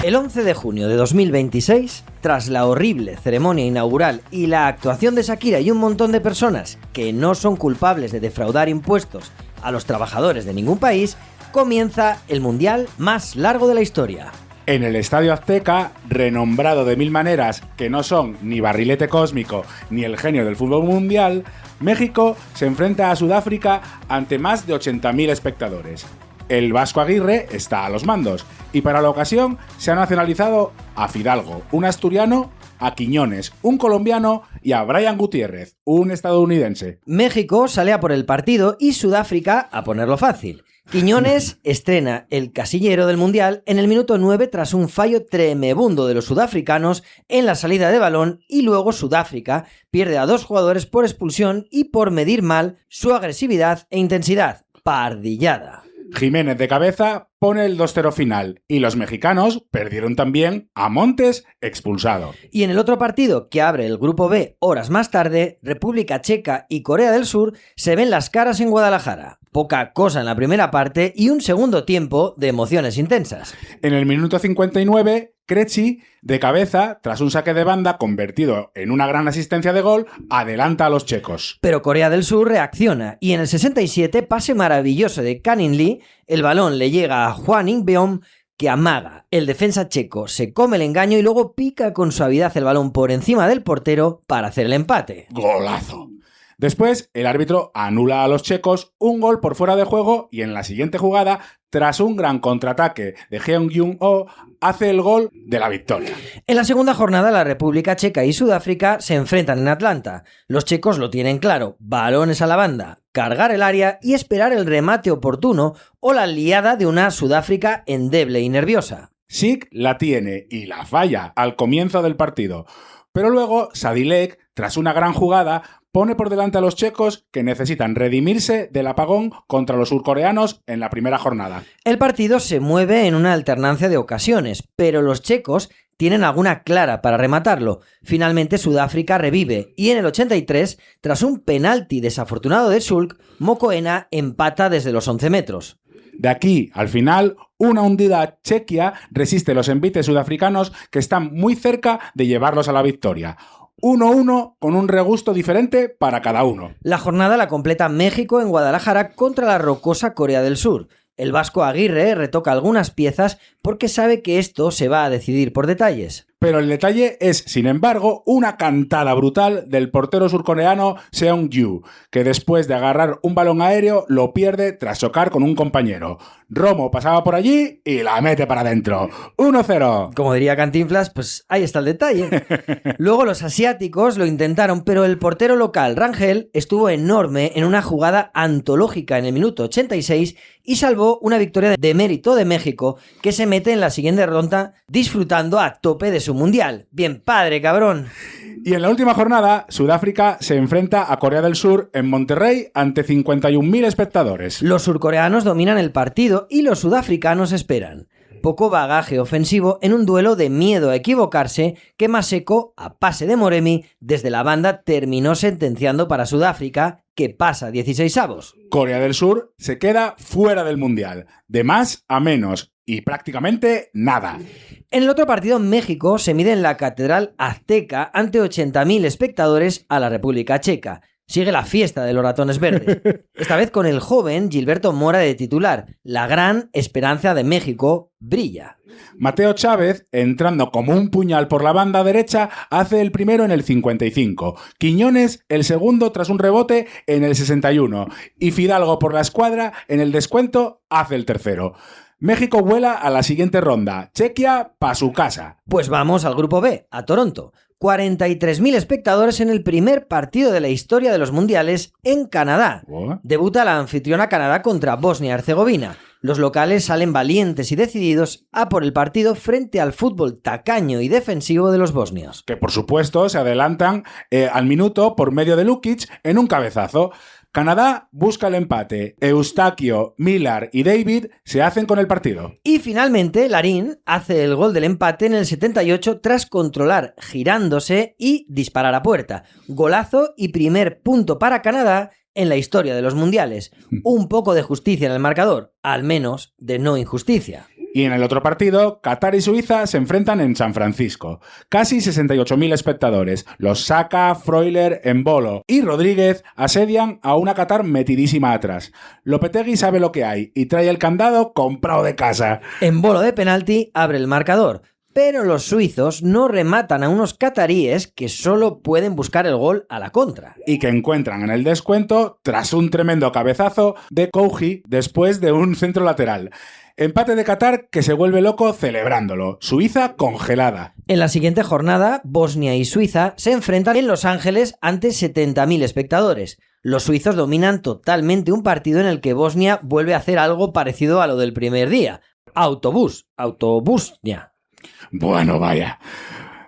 El 11 de junio de 2026, tras la horrible ceremonia inaugural y la actuación de Shakira y un montón de personas que no son culpables de defraudar impuestos a los trabajadores de ningún país, comienza el mundial más largo de la historia. En el Estadio Azteca, renombrado de mil maneras que no son ni Barrilete Cósmico ni el genio del fútbol mundial, México se enfrenta a Sudáfrica ante más de 80.000 espectadores. El Vasco Aguirre está a los mandos y para la ocasión se ha nacionalizado a Fidalgo, un asturiano, a Quiñones, un colombiano y a Brian Gutiérrez, un estadounidense. México sale a por el partido y Sudáfrica a ponerlo fácil. Quiñones estrena el casillero del Mundial en el minuto 9 tras un fallo tremebundo de los sudafricanos en la salida de balón y luego Sudáfrica pierde a 2 jugadores por expulsión y por medir mal su agresividad e intensidad. Pardillada. Jiménez de cabeza pone el 2-0 final y los mexicanos perdieron también a Montes, expulsado. Y en el otro partido que abre el grupo B horas más tarde, República Checa y Corea del Sur se ven las caras en Guadalajara. Poca cosa en la primera parte y un segundo tiempo de emociones intensas. En el minuto 59, Krejci, de cabeza, tras un saque de banda convertido en una gran asistencia de gol, adelanta a los checos. Pero Corea del Sur reacciona y en el 67, pase maravilloso de Kanin Lee, el balón le llega a Hwang In-beom, que amaga. El defensa checo se come el engaño y luego pica con suavidad el balón por encima del portero para hacer el empate. ¡Golazo! Después, el árbitro anula a los checos un gol por fuera de juego y en la siguiente jugada, tras un gran contraataque de Jeong-Yun-oh, hace el gol de la victoria. En la segunda jornada, la República Checa y Sudáfrica se enfrentan en Atlanta. Los checos lo tienen claro, balones a la banda, cargar el área y esperar el remate oportuno o la liada de una Sudáfrica endeble y nerviosa. Sik la tiene y la falla al comienzo del partido, pero luego Sadilek, tras una gran jugada, pone por delante a los checos que necesitan redimirse del apagón contra los surcoreanos en la primera jornada. El partido se mueve en una alternancia de ocasiones, pero los checos tienen alguna clara para rematarlo. Finalmente Sudáfrica revive y en el 83, tras un penalti desafortunado de Schulk, Mokoena empata desde los 11 metros. De aquí, al final, una hundida Chequia resiste los envites sudafricanos que están muy cerca de llevarlos a la victoria. 1-1 con un regusto diferente para cada uno. La jornada la completa México en Guadalajara contra la rocosa Corea del Sur. El Vasco Aguirre retoca algunas piezas porque sabe que esto se va a decidir por detalles. Pero el detalle es, sin embargo, una cantada brutal del portero surcoreano Seong-Yu, que después de agarrar un balón aéreo lo pierde tras chocar con un compañero. Romo pasaba por allí y la mete para adentro. 1-0. Como diría Cantinflas, pues ahí está el detalle. Luego los asiáticos lo intentaron, pero el portero local, Rangel, estuvo enorme en una jugada antológica en el minuto 86 y salvó una victoria de mérito de México, que se mete en la siguiente ronda disfrutando a tope de su mundial. Bien padre, cabrón. Y en la última jornada, Sudáfrica se enfrenta a Corea del Sur en Monterrey ante 51.000 espectadores. Los surcoreanos dominan el partido y los sudafricanos esperan. Poco bagaje ofensivo en un duelo de miedo a equivocarse que Maseko, a pase de Moremi, desde la banda terminó sentenciando para Sudáfrica, que pasa 16avos. Corea del Sur se queda fuera del Mundial, de más a menos, y prácticamente nada. En el otro partido, México se mide en la Catedral Azteca ante 80.000 espectadores a la República Checa. Sigue la fiesta de los ratones verdes. Esta vez con el joven Gilberto Mora de titular. La gran esperanza de México brilla. Mateo Chávez, entrando como un puñal por la banda derecha, hace el primero en el 55. Quiñones, el segundo tras un rebote en el 61. Y Fidalgo por la escuadra, en el descuento, hace el tercero. México vuela a la siguiente ronda. Chequia pa' su casa. Pues vamos al grupo B, a Toronto. 43.000 espectadores en el primer partido de la historia de los mundiales en Canadá. ¿What? Debuta la anfitriona Canadá contra Bosnia-Herzegovina. Los locales salen valientes y decididos a por el partido frente al fútbol tacaño y defensivo de los bosnios. Que por supuesto se adelantan al minuto por medio de Lukic en un cabezazo. Canadá busca el empate. Eustaquio, Millar y David se hacen con el partido. Y finalmente, Larín hace el gol del empate en el 78 tras controlar, girándose y disparar a puerta. Golazo y primer punto para Canadá en la historia de los mundiales. Un poco de justicia en el marcador, al menos de no injusticia. Y en el otro partido, Qatar y Suiza se enfrentan en San Francisco. Casi 68.000 espectadores. Los Saka, Freuler, Embolo y Rodríguez asedian a una Qatar metidísima atrás. Lopetegui sabe lo que hay y trae el candado comprado de casa. Embolo de penalti abre el marcador, pero los suizos no rematan a unos cataríes que solo pueden buscar el gol a la contra. Y que encuentran en el descuento tras un tremendo cabezazo de Kouhi después de un centro lateral. Empate de Qatar que se vuelve loco celebrándolo. Suiza congelada. En la siguiente jornada, Bosnia y Suiza se enfrentan en Los Ángeles ante 70.000 espectadores. Los suizos dominan totalmente un partido en el que Bosnia vuelve a hacer algo parecido a lo del primer día. Autobusnia. Bueno, vaya.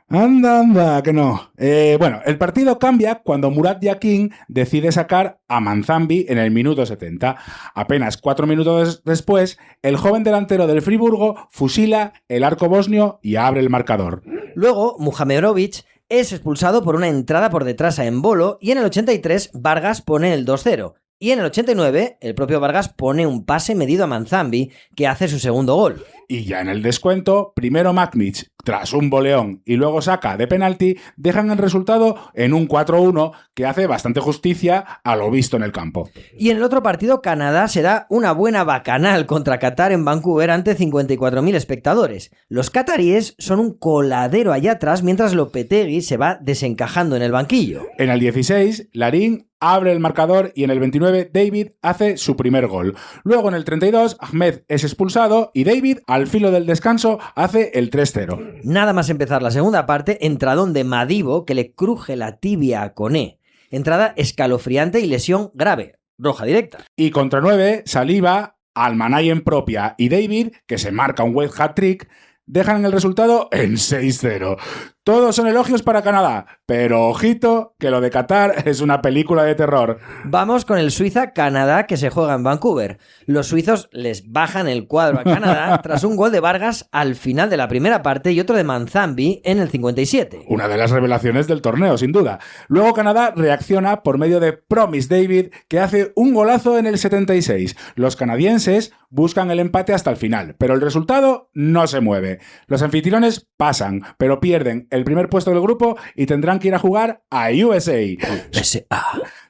Anda, que no. Bueno, el partido cambia cuando Murat Yakin decide sacar a Manzambi en el minuto 70. Apenas 4 minutos después, el joven delantero del Friburgo fusila el arco bosnio y abre el marcador. Luego, Muhamedovic es expulsado por una entrada por detrás a Embolo y en el 83 Vargas pone el 2-0. Y en el 89, el propio Vargas pone un pase medido a Manzambi, que hace su segundo gol. Y ya en el descuento, primero Makmic, tras un boleón, y luego Saka de penalti, dejan el resultado en un 4-1 que hace bastante justicia a lo visto en el campo. Y en el otro partido, Canadá se da una buena bacanal contra Qatar en Vancouver ante 54.000 espectadores. Los cataríes son un coladero allá atrás mientras Lopetegui se va desencajando en el banquillo. En el 16, Larín abre el marcador y en el 29 David hace su primer gol. Luego en el 32 Ahmed es expulsado y David al filo del descanso hace el 3-0. Nada más empezar la segunda parte, entradón de Madibo que le cruje la tibia a Koné. Entrada escalofriante y lesión grave, roja directa. Y contra 9 Saliba, Almanay en propia y David, que se marca un wet hat-trick, dejan el resultado en 6-0. Todos son elogios para Canadá, pero ojito que lo de Qatar es una película de terror. Vamos con el Suiza-Canadá que se juega en Vancouver. Los suizos les bajan el cuadro a Canadá tras un gol de Vargas al final de la primera parte y otro de Manzambi en el 57. Una de las revelaciones del torneo, sin duda. Luego Canadá reacciona por medio de Promise David, que hace un golazo en el 76. Los canadienses buscan el empate hasta el final, pero el resultado no se mueve. Los anfitriones pasan, pero pierden el primer puesto del grupo y tendrán que ir a jugar a USA.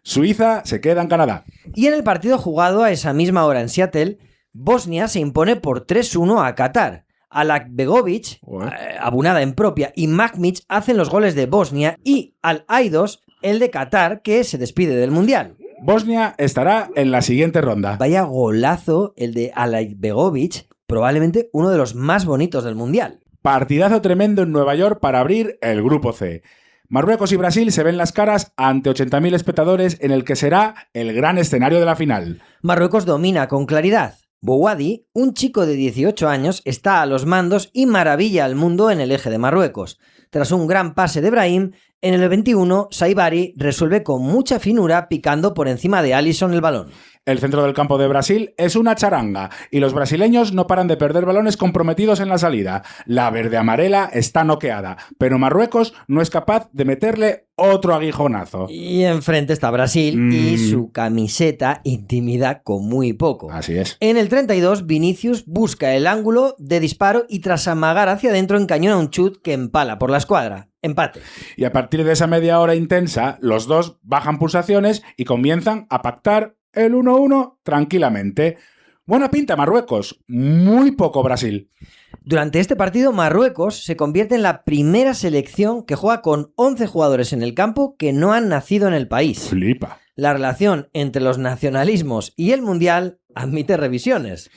Suiza se queda en Canadá. Y en el partido jugado a esa misma hora en Seattle, Bosnia se impone por 3-1 a Qatar. Alakbegovic, abonada en propia, y Makmic hacen los goles de Bosnia y Al-Aidos el de Qatar, que se despide del Mundial. Bosnia estará en la siguiente ronda. Vaya golazo el de Alakbegovic, probablemente uno de los más bonitos del Mundial. Partidazo tremendo en Nueva York para abrir el grupo C. Marruecos y Brasil se ven las caras ante 80.000 espectadores en el que será el gran escenario de la final. Marruecos domina con claridad. Bouadi, un chico de 18 años, está a los mandos y maravilla al mundo en el eje de Marruecos. Tras un gran pase de Brahim, en el 21, Saibari resuelve con mucha finura picando por encima de Alisson el balón. El centro del campo de Brasil es una charanga y los brasileños no paran de perder balones comprometidos en la salida. La verde-amarela está noqueada, pero Marruecos no es capaz de meterle otro aguijonazo. Y enfrente está Brasil y su camiseta intimida con muy poco. Así es. En el 32, Vinicius busca el ángulo de disparo y tras amagar hacia adentro encañona un chut que empala por la escuadra. Empate. Y a partir de esa media hora intensa, los dos bajan pulsaciones y comienzan a pactar el 1-1 tranquilamente. Buena pinta Marruecos, muy poco Brasil. Durante este partido, Marruecos se convierte en la primera selección que juega con 11 jugadores en el campo que no han nacido en el país. Flipa. La relación entre los nacionalismos y el Mundial admite revisiones.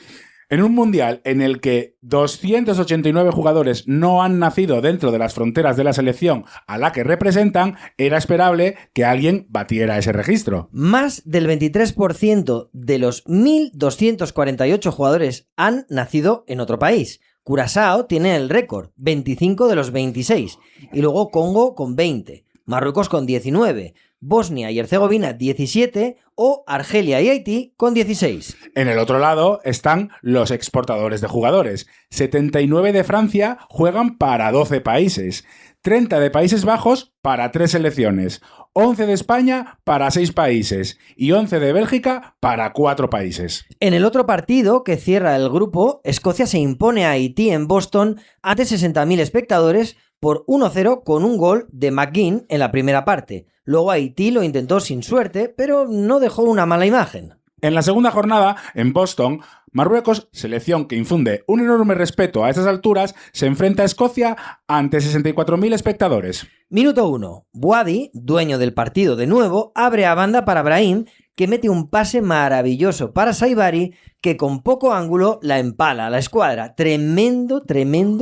En un mundial en el que 289 jugadores no han nacido dentro de las fronteras de la selección a la que representan, era esperable que alguien batiera ese registro. Más del 23% de los 1.248 jugadores han nacido en otro país. Curazao tiene el récord, 25 de los 26, y luego Congo con 20, Marruecos con 19, Bosnia y Herzegovina 17 o Argelia y Haití con 16. En el otro lado están los exportadores de jugadores. 79 de Francia juegan para 12 países, 30 de Países Bajos para 3 selecciones, 11 de España para 6 países y 11 de Bélgica para 4 países. En el otro partido que cierra el grupo, Escocia se impone a Haití en Boston ante 60.000 espectadores por 1-0 con un gol de McGinn en la primera parte. Luego Haití lo intentó sin suerte, pero no dejó una mala imagen. En la segunda jornada, en Boston, Marruecos, selección que infunde un enorme respeto a estas alturas, se enfrenta a Escocia ante 64.000 espectadores. Minuto 1. Boadi, dueño del partido de nuevo, abre a banda para Brahim, que mete un pase maravilloso para Saibari, que con poco ángulo la empala a la escuadra. Tremendo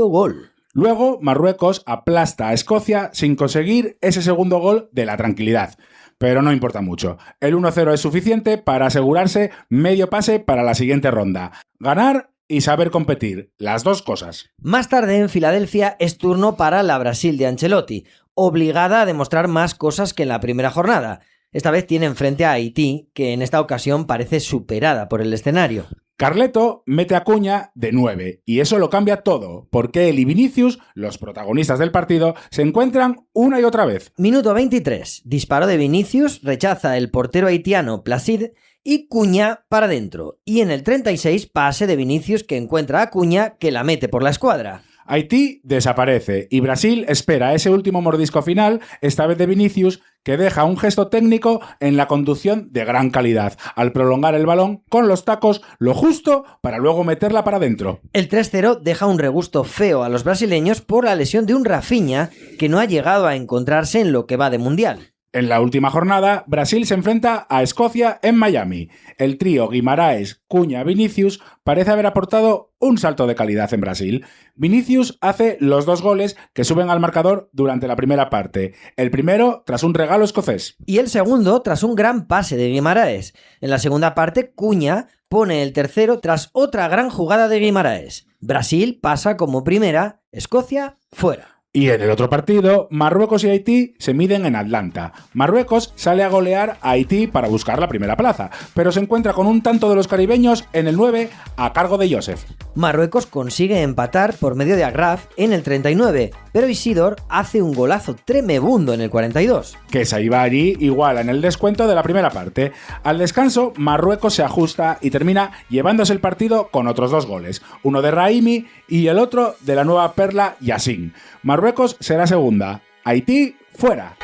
gol. Luego, Marruecos aplasta a Escocia sin conseguir ese segundo gol de la tranquilidad. Pero no importa mucho. El 1-0 es suficiente para asegurarse medio pase para la siguiente ronda. Ganar y saber competir, las dos cosas. Más tarde, en Filadelfia, es turno para la Brasil de Ancelotti, obligada a demostrar más cosas que en la primera jornada. Esta vez tiene enfrente a Haití, que en esta ocasión parece superada por el escenario. Carleto mete a Cunha de 9 y eso lo cambia todo, porque él y Vinicius, los protagonistas del partido, se encuentran una y otra vez. Minuto 23. Disparo de Vinicius, rechaza el portero haitiano Placide y Cunha para dentro. Y en el 36, pase de Vinicius que encuentra a Cunha, que la mete por la escuadra. Haití desaparece y Brasil espera ese último mordisco final, esta vez de Vinicius, que deja un gesto técnico en la conducción de gran calidad, al prolongar el balón con los tacos lo justo para luego meterla para adentro. El 3-0 deja un regusto feo a los brasileños por la lesión de un Rafinha que no ha llegado a encontrarse en lo que va de mundial. En la última jornada, Brasil se enfrenta a Escocia en Miami. El trío Guimaraes, Cunha, Vinicius parece haber aportado un salto de calidad en Brasil. Vinicius hace los 2 goles que suben al marcador durante la primera parte. El primero tras un regalo escocés. Y el segundo tras un gran pase de Guimaraes. En la segunda parte, Cunha pone el tercero tras otra gran jugada de Guimaraes. Brasil pasa como primera, Escocia fuera. Y en el otro partido, Marruecos y Haití se miden en Atlanta. Marruecos sale a golear a Haití para buscar la primera plaza, pero se encuentra con un tanto de los caribeños en el 9 a cargo de Joseph. Marruecos consigue empatar por medio de Agraf en el 39, pero Isidor hace un golazo tremebundo en el 42. Que Saibari iguala en el descuento de la primera parte. Al descanso, Marruecos se ajusta y termina llevándose el partido con otros 2 goles, uno de Raimi y el otro de la nueva perla Yassin. Marruecos será segunda. Haití, fuera.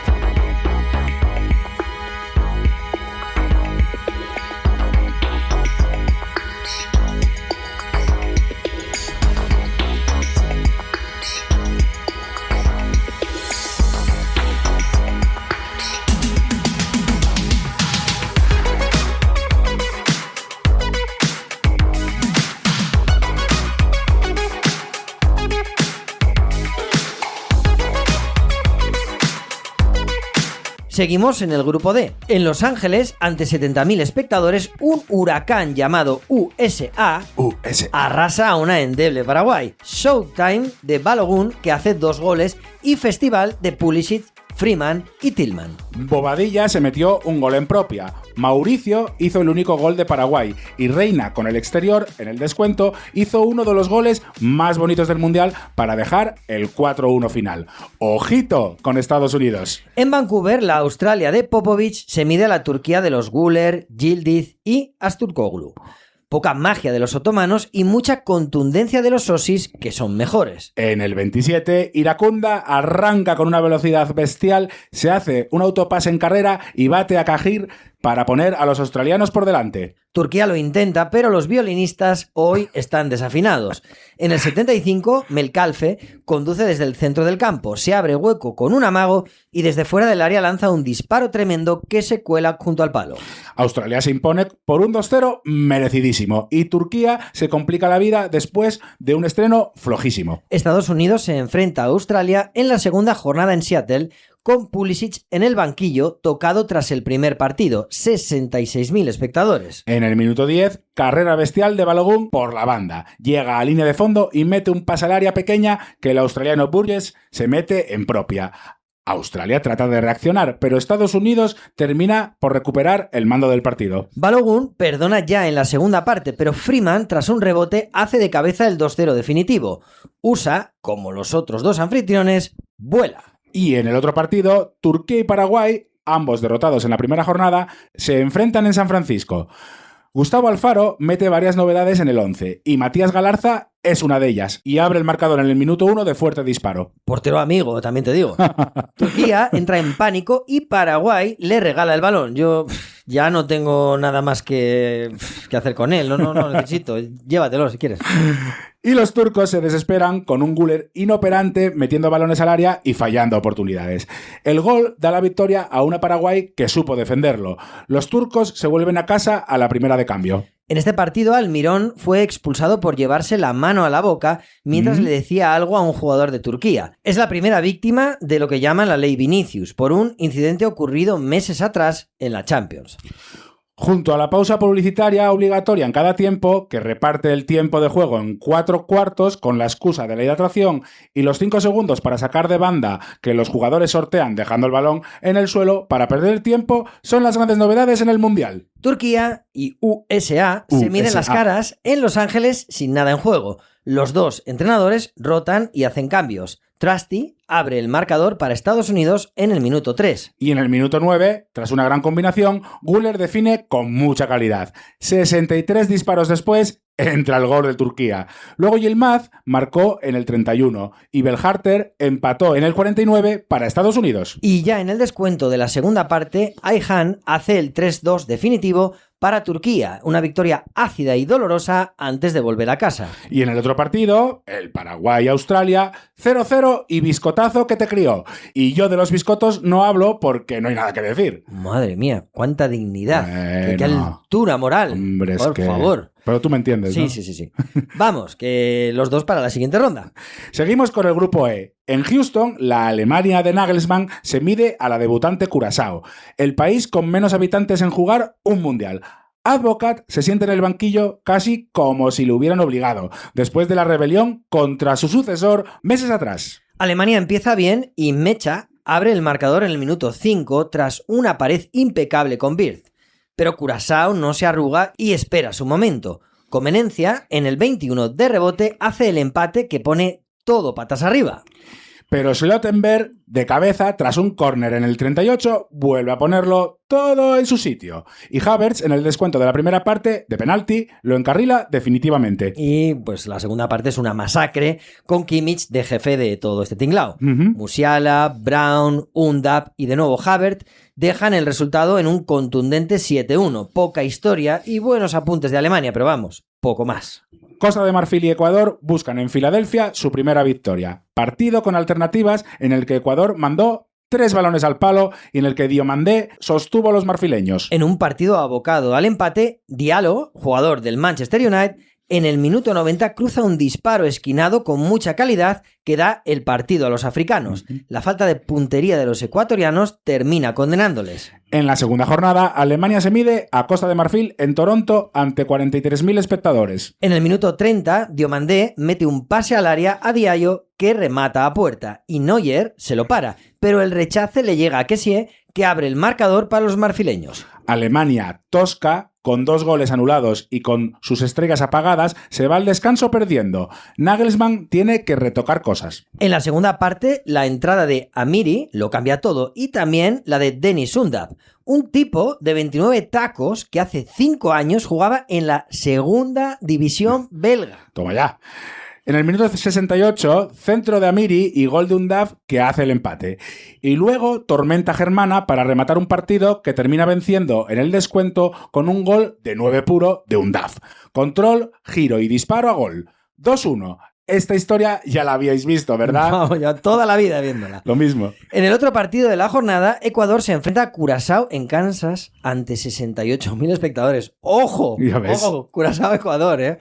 Seguimos en el grupo D. En Los Ángeles, ante 70.000 espectadores, un huracán llamado USA arrasa a una endeble Paraguay. Showtime de Balogun, que hace 2 goles, y Festival de Pulisic, Freeman y Tillman. Bobadilla se metió un gol en propia. Mauricio hizo el único gol de Paraguay y Reina, con el exterior en el descuento, hizo uno de los goles más bonitos del Mundial para dejar el 4-1 final. ¡Ojito con Estados Unidos! En Vancouver, la Australia de Popovic se mide a la Turquía de los Güler, Yildiz y Asturkoglu. Poca magia de los otomanos y mucha contundencia de los sosis, que son mejores. En el 27, Iracunda arranca con una velocidad bestial, se hace un autopase en carrera y bate a Cajir, para poner a los australianos por delante. Turquía lo intenta, pero los violinistas hoy están desafinados. En el 75, Melkalfe conduce desde el centro del campo, se abre hueco con un amago y desde fuera del área lanza un disparo tremendo que se cuela junto al palo. Australia se impone por un 2-0 merecidísimo y Turquía se complica la vida después de un estreno flojísimo. Estados Unidos se enfrenta a Australia en la segunda jornada en Seattle, con Pulisic en el banquillo, tocado tras el primer partido. 66.000 espectadores. En el minuto 10, carrera bestial de Balogun por la banda. Llega a línea de fondo y mete un pase al área pequeña que el australiano Burgess se mete en propia. Australia trata de reaccionar, pero Estados Unidos termina por recuperar el mando del partido. Balogun perdona ya en la segunda parte, pero Freeman, tras un rebote, hace de cabeza el 2-0 definitivo. USA, como los otros dos anfitriones, vuela. Y en el otro partido, Turquía y Paraguay, ambos derrotados en la primera jornada, se enfrentan en San Francisco. Gustavo Alfaro mete varias novedades en el 11 y Matías Galarza es una de ellas y abre el marcador en el minuto 1 de fuerte disparo. Portero amigo, también te digo. Turquía entra en pánico y Paraguay le regala el balón. Yo ya no tengo nada más que hacer con él. No necesito. Llévatelo si quieres. Y los turcos se desesperan con un Güler inoperante metiendo balones al área y fallando oportunidades. El gol da la victoria a una Paraguay que supo defenderlo. Los turcos se vuelven a casa a la primera de cambio. En este partido, Almirón fue expulsado por llevarse la mano a la boca mientras le decía algo a un jugador de Turquía. Es la primera víctima de lo que llaman la ley Vinicius, por un incidente ocurrido meses atrás en la Champions. Junto a la pausa publicitaria obligatoria en cada tiempo, que reparte el tiempo de juego en 4 cuartos con la excusa de la hidratación y los 5 segundos para sacar de banda que los jugadores sortean dejando el balón en el suelo para perder el tiempo, son las grandes novedades en el Mundial. Turquía y USA se miden las caras en Los Ángeles sin nada en juego. Los dos entrenadores rotan y hacen cambios. Trusty abre el marcador para Estados Unidos en el minuto 3. Y en el minuto 9, tras una gran combinación, Güler define con mucha calidad. 63 disparos después, entra el gol de Turquía. Luego Yilmaz marcó en el 31 y Belharter empató en el 49 para Estados Unidos. Y ya en el descuento de la segunda parte, Ayhan hace el 3-2 definitivo para Turquía, una victoria ácida y dolorosa antes de volver a casa. Y en el otro partido, el Paraguay-Australia, 0-0 y biscotazo que te crió. Y yo de los biscotos no hablo porque no hay nada que decir. Madre mía, cuánta dignidad, qué altura moral. Hombre, por favor. Pero tú me entiendes, ¿no? Sí. Vamos, que los dos para la siguiente ronda. Seguimos con el grupo E. En Houston, la Alemania de Nagelsmann se mide a la debutante Curazao, el país con menos habitantes en jugar un mundial. Advocat se siente en el banquillo casi como si lo hubieran obligado, después de la rebelión contra su sucesor meses atrás. Alemania empieza bien y Mecha abre el marcador en el minuto 5 tras una pared impecable con Wirtz. Pero Curazao no se arruga y espera su momento. Comenencia, en el 21 de rebote, hace el empate que pone todo patas arriba. Pero Schlottenberg, de cabeza, tras un córner en el 38, vuelve a ponerlo todo en su sitio. Y Havertz, en el descuento de la primera parte, de penalti, lo encarrila definitivamente. Y pues la segunda parte es una masacre, con Kimmich de jefe de todo este tinglao. Musiala, Brown, Undap y de nuevo Havertz dejan el resultado en un contundente 7-1. Poca historia y buenos apuntes de Alemania, pero vamos, poco más. Costa de Marfil y Ecuador buscan en Filadelfia su primera victoria. Partido con alternativas en el que Ecuador mandó 3 balones al palo y en el que Diomandé sostuvo a los marfileños. En un partido abocado al empate, Diallo, jugador del Manchester United, en el minuto 90 cruza un disparo esquinado con mucha calidad que da el partido a los africanos. La falta de puntería de los ecuatorianos termina condenándoles. En la segunda jornada, Alemania se mide a Costa de Marfil en Toronto ante 43.000 espectadores. En el minuto 30, Diomandé mete un pase al área a Diallo que remata a puerta y Neuer se lo para, pero el rechace le llega a Kessie, que abre el marcador para los marfileños. Alemania tosca, con 2 goles anulados y con sus estrellas apagadas, se va al descanso perdiendo. Nagelsmann tiene que retocar cosas. En la segunda parte, la entrada de Amiri lo cambia todo y también la de Dennis Undap, un tipo de 29 tacos que hace 5 años jugaba en la segunda división belga. Toma ya. En el minuto 68, centro de Amiri y gol de Undav que hace el empate. Y luego tormenta germana para rematar un partido que termina venciendo en el descuento con un gol de 9 puro de Undav. Control, giro y disparo a gol. 2-1. Esta historia ya la habíais visto, ¿verdad? Vamos, ya toda la vida viéndola. Lo mismo. En el otro partido de la jornada, Ecuador se enfrenta a Curazao en Kansas ante 68.000 espectadores. ¡Ojo! Ya ves. ¡Ojo! Curazao-Ecuador, ¿eh?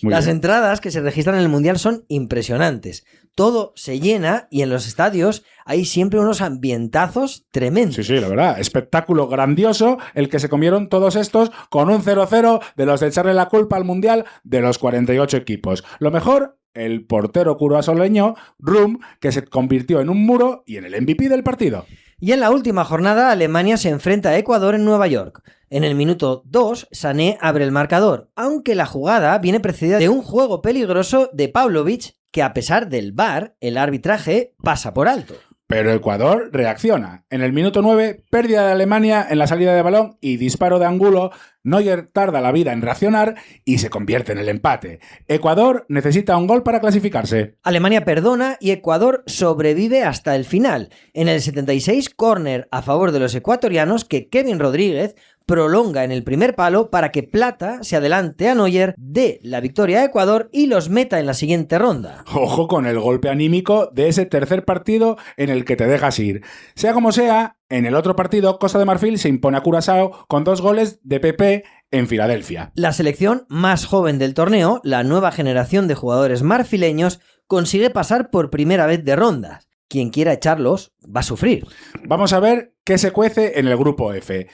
Muy Las bien. entradas que se registran en el Mundial son impresionantes. Todo se llena y en los estadios hay siempre unos ambientazos tremendos. Sí, la verdad. Espectáculo grandioso el que se comieron todos estos con un 0-0 de los de echarle la culpa al Mundial de los 48 equipos. Lo mejor, el portero curazoleño, Rum, que se convirtió en un muro y en el MVP del partido. Y en la última jornada, Alemania se enfrenta a Ecuador en Nueva York. En el minuto 2, Sané abre el marcador, aunque la jugada viene precedida de un juego peligroso de Pavlovic que, a pesar del VAR, el arbitraje pasa por alto. Pero Ecuador reacciona. En el minuto 9, pérdida de Alemania en la salida de balón y disparo de Angulo. Neuer tarda la vida en reaccionar y se convierte en el empate. Ecuador necesita un gol para clasificarse. Alemania perdona y Ecuador sobrevive hasta el final. En el 76, córner a favor de los ecuatorianos que Kevin Rodríguez prolonga en el primer palo para que Plata se adelante a Neuer, dé la victoria a Ecuador y los meta en la siguiente ronda. Ojo con el golpe anímico de ese tercer partido en el que te dejas ir. Sea como sea, en el otro partido, Costa de Marfil se impone a Curazao con 2 goles de Pepe en Filadelfia. La selección más joven del torneo, la nueva generación de jugadores marfileños, consigue pasar por primera vez de rondas. Quien quiera echarlos va a sufrir. Vamos a ver qué se cuece en el grupo F.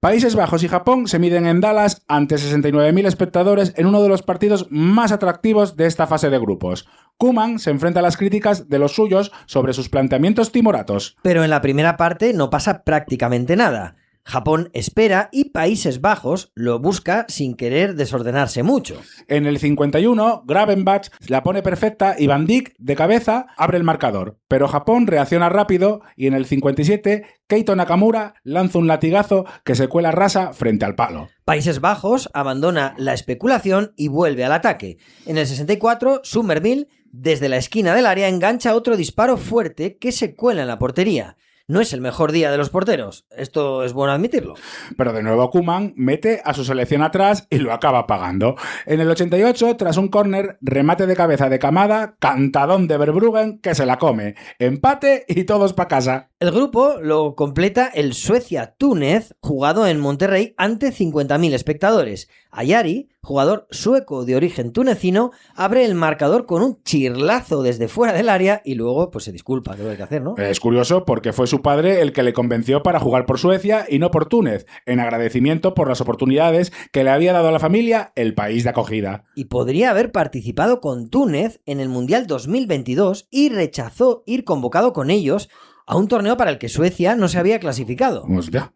Países Bajos y Japón se miden en Dallas ante 69.000 espectadores en uno de los partidos más atractivos de esta fase de grupos. Koeman se enfrenta a las críticas de los suyos sobre sus planteamientos timoratos. Pero en la primera parte no pasa prácticamente nada. Japón espera y Países Bajos lo busca sin querer desordenarse mucho. En el 51, Gravenbach la pone perfecta y Van Dijk, de cabeza, abre el marcador. Pero Japón reacciona rápido y en el 57, Keito Nakamura lanza un latigazo que se cuela rasa frente al palo. Países Bajos abandona la especulación y vuelve al ataque. En el 64, Somerville, desde la esquina del área, engancha otro disparo fuerte que se cuela en la portería. No es el mejor día de los porteros, esto es bueno admitirlo. Pero de nuevo Koeman mete a su selección atrás y lo acaba pagando. En el 88, tras un córner, remate de cabeza de Kamada, cantadón de Verbruggen que se la come. Empate y todos para casa. El grupo lo completa el Suecia-Túnez, jugado en Monterrey ante 50.000 espectadores. Ayari, jugador sueco de origen tunecino, abre el marcador con un chirlazo desde fuera del área y luego pues se disculpa, que lo hay que hacer, ¿no? Es curioso porque fue su padre el que le convenció para jugar por Suecia y no por Túnez, en agradecimiento por las oportunidades que le había dado a la familia el país de acogida. Y podría haber participado con Túnez en el Mundial 2022 y rechazó ir convocado con ellos a un torneo para el que Suecia no se había clasificado. Hostia.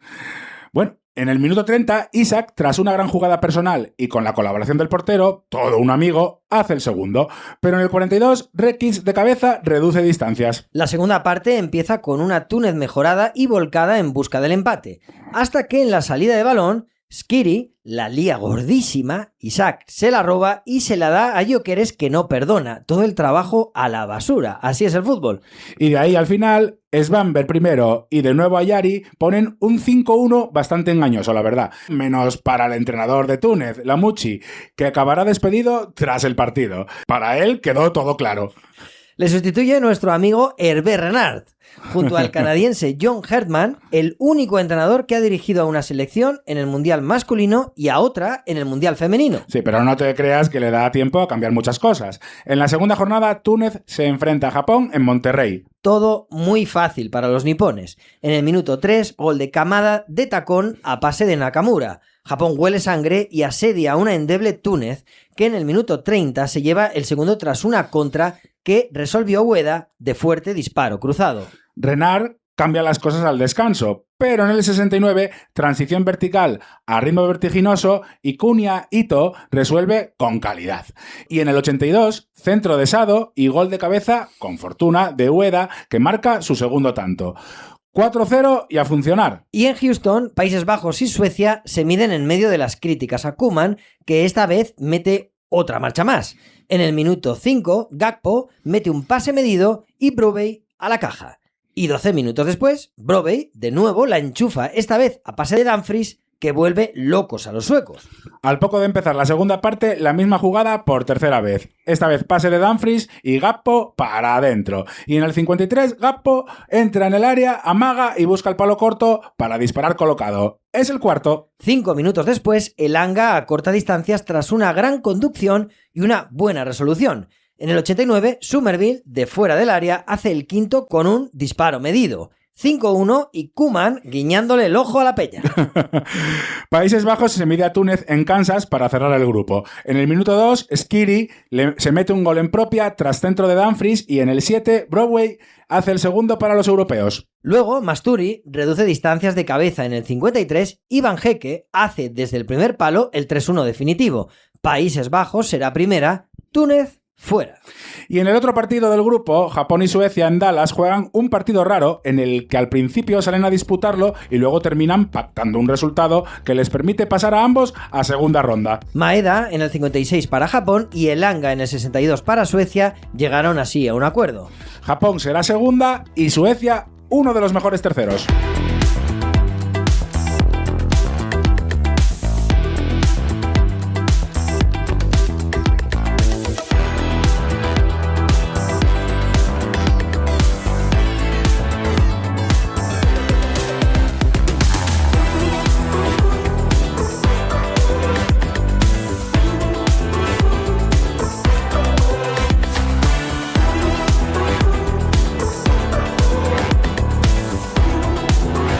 Bueno, en el minuto 30, Isaac, tras una gran jugada personal y con la colaboración del portero, todo un amigo, hace el segundo. Pero en el 42, Rekins de cabeza reduce distancias. La segunda parte empieza con una Túnez mejorada y volcada en busca del empate, hasta que en la salida de balón, Skiri la lía gordísima, Isaac se la roba y se la da a Gyökeres que no perdona. Todo el trabajo a la basura. Así es el fútbol. Y de ahí al final, Svanberg primero y de nuevo Ayari ponen un 5-1 bastante engañoso, la verdad. Menos para el entrenador de Túnez, Lamouchi, que acabará despedido tras el partido. Para él quedó todo claro. Le sustituye nuestro amigo Hervé Renard, junto al canadiense John Herdman, el único entrenador que ha dirigido a una selección en el Mundial masculino y a otra en el Mundial femenino. Sí, pero no te creas que le da tiempo a cambiar muchas cosas. En la segunda jornada, Túnez se enfrenta a Japón en Monterrey. Todo muy fácil para los nipones. En el minuto 3, gol de Kamada de tacón a pase de Nakamura. Japón huele sangre y asedia a una endeble Túnez, que en el minuto 30 se lleva el segundo tras una contra que resolvió Ueda de fuerte disparo cruzado. Renard cambia las cosas al descanso, pero en el 69, transición vertical a ritmo vertiginoso y Kunia Ito resuelve con calidad. Y en el 82, centro de Sado y gol de cabeza, con fortuna, de Ueda, que marca su segundo tanto. 4-0 y a funcionar. Y en Houston, Países Bajos y Suecia se miden en medio de las críticas a Koeman, que esta vez mete otra marcha más. En el minuto 5, Gakpo mete un pase medido y Brobbey a la caja. Y 12 minutos después, Brobbey de nuevo la enchufa, esta vez a pase de Dumfries, que vuelve locos a los suecos. Al poco de empezar la segunda parte, la misma jugada por tercera vez. Esta vez pase de Dumfries y Gakpo para adentro. Y en el 53, Gakpo entra en el área, amaga y busca el palo corto para disparar colocado. Es el cuarto. 5 minutos después, Elanga acorta distancias tras una gran conducción y una buena resolución. En el 89, Summerville, de fuera del área, hace el quinto con un disparo medido. 5-1 y Koeman guiñándole el ojo a la peña. Países Bajos se mide a Túnez en Kansas para cerrar el grupo. En el minuto 2, Skiri se mete un gol en propia tras centro de Dumfries y en el 7, Brobbey hace el segundo para los europeos. Luego, Masturi reduce distancias de cabeza en el 53 y Van Hecke hace desde el primer palo el 3-1 definitivo. Países Bajos será primera, Túnez fuera. Y en el otro partido del grupo, Japón y Suecia en Dallas juegan un partido raro en el que al principio salen a disputarlo y luego terminan pactando un resultado que les permite pasar a ambos a segunda ronda. Maeda en el 56 para Japón y Elanga en el 62 para Suecia llegaron así a un acuerdo. Japón será segunda y Suecia uno de los mejores terceros.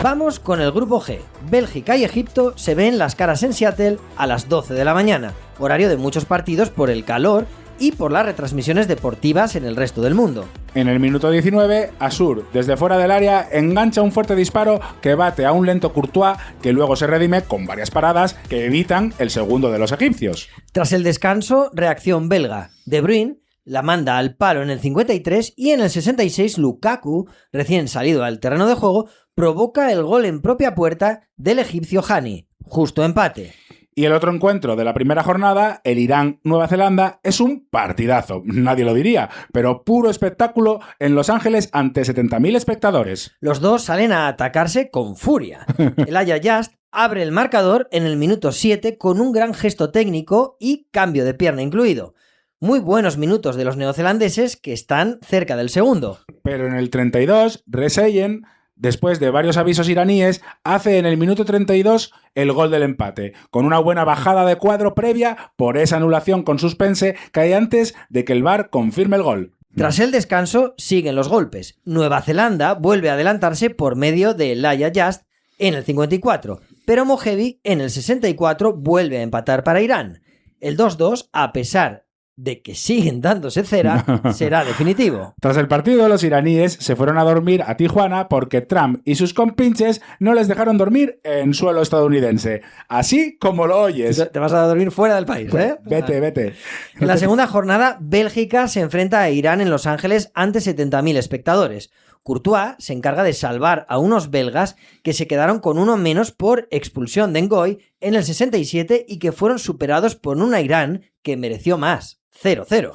Vamos con el grupo G. Bélgica y Egipto se ven las caras en Seattle a las 12 de la mañana, horario de muchos partidos por el calor y por las retransmisiones deportivas en el resto del mundo. En el minuto 19, Asur, desde fuera del área, engancha un fuerte disparo que bate a un lento Courtois que luego se redime con varias paradas que evitan el segundo de los egipcios. Tras el descanso, reacción belga. De Bruyne la manda al palo en el 53 y en el 66 Lukaku, recién salido al terreno de juego, provoca el gol en propia puerta del egipcio Hani. Justo empate. Y el otro encuentro de la primera jornada, el Irán-Nueva Zelanda, es un partidazo, nadie lo diría, pero puro espectáculo en Los Ángeles ante 70.000 espectadores. Los dos salen a atacarse con furia. El Aya Just abre el marcador en el minuto 7 con un gran gesto técnico y cambio de pierna incluido. Muy buenos minutos de los neozelandeses que están cerca del segundo. Pero en el 32, Reseyen, después de varios avisos iraníes, hace en el minuto 32 el gol del empate, con una buena bajada de cuadro previa por esa anulación con suspense que hay antes de que el VAR confirme el gol. Tras el descanso, siguen los golpes. Nueva Zelanda vuelve a adelantarse por medio de Elijah Just en el 54, pero Mohebi en el 64 vuelve a empatar para Irán. El 2-2, a pesar de que siguen dándose cera, será definitivo. Tras el partido, los iraníes se fueron a dormir a Tijuana porque Trump y sus compinches no les dejaron dormir en suelo estadounidense. Así como lo oyes. Te vas a dormir fuera del país, ¿eh? Vete. En la segunda jornada, Bélgica se enfrenta a Irán en Los Ángeles ante 70.000 espectadores. Courtois se encarga de salvar a unos belgas que se quedaron con uno menos por expulsión de Ngoy en el 67 y que fueron superados por una Irán que mereció más. 0-0.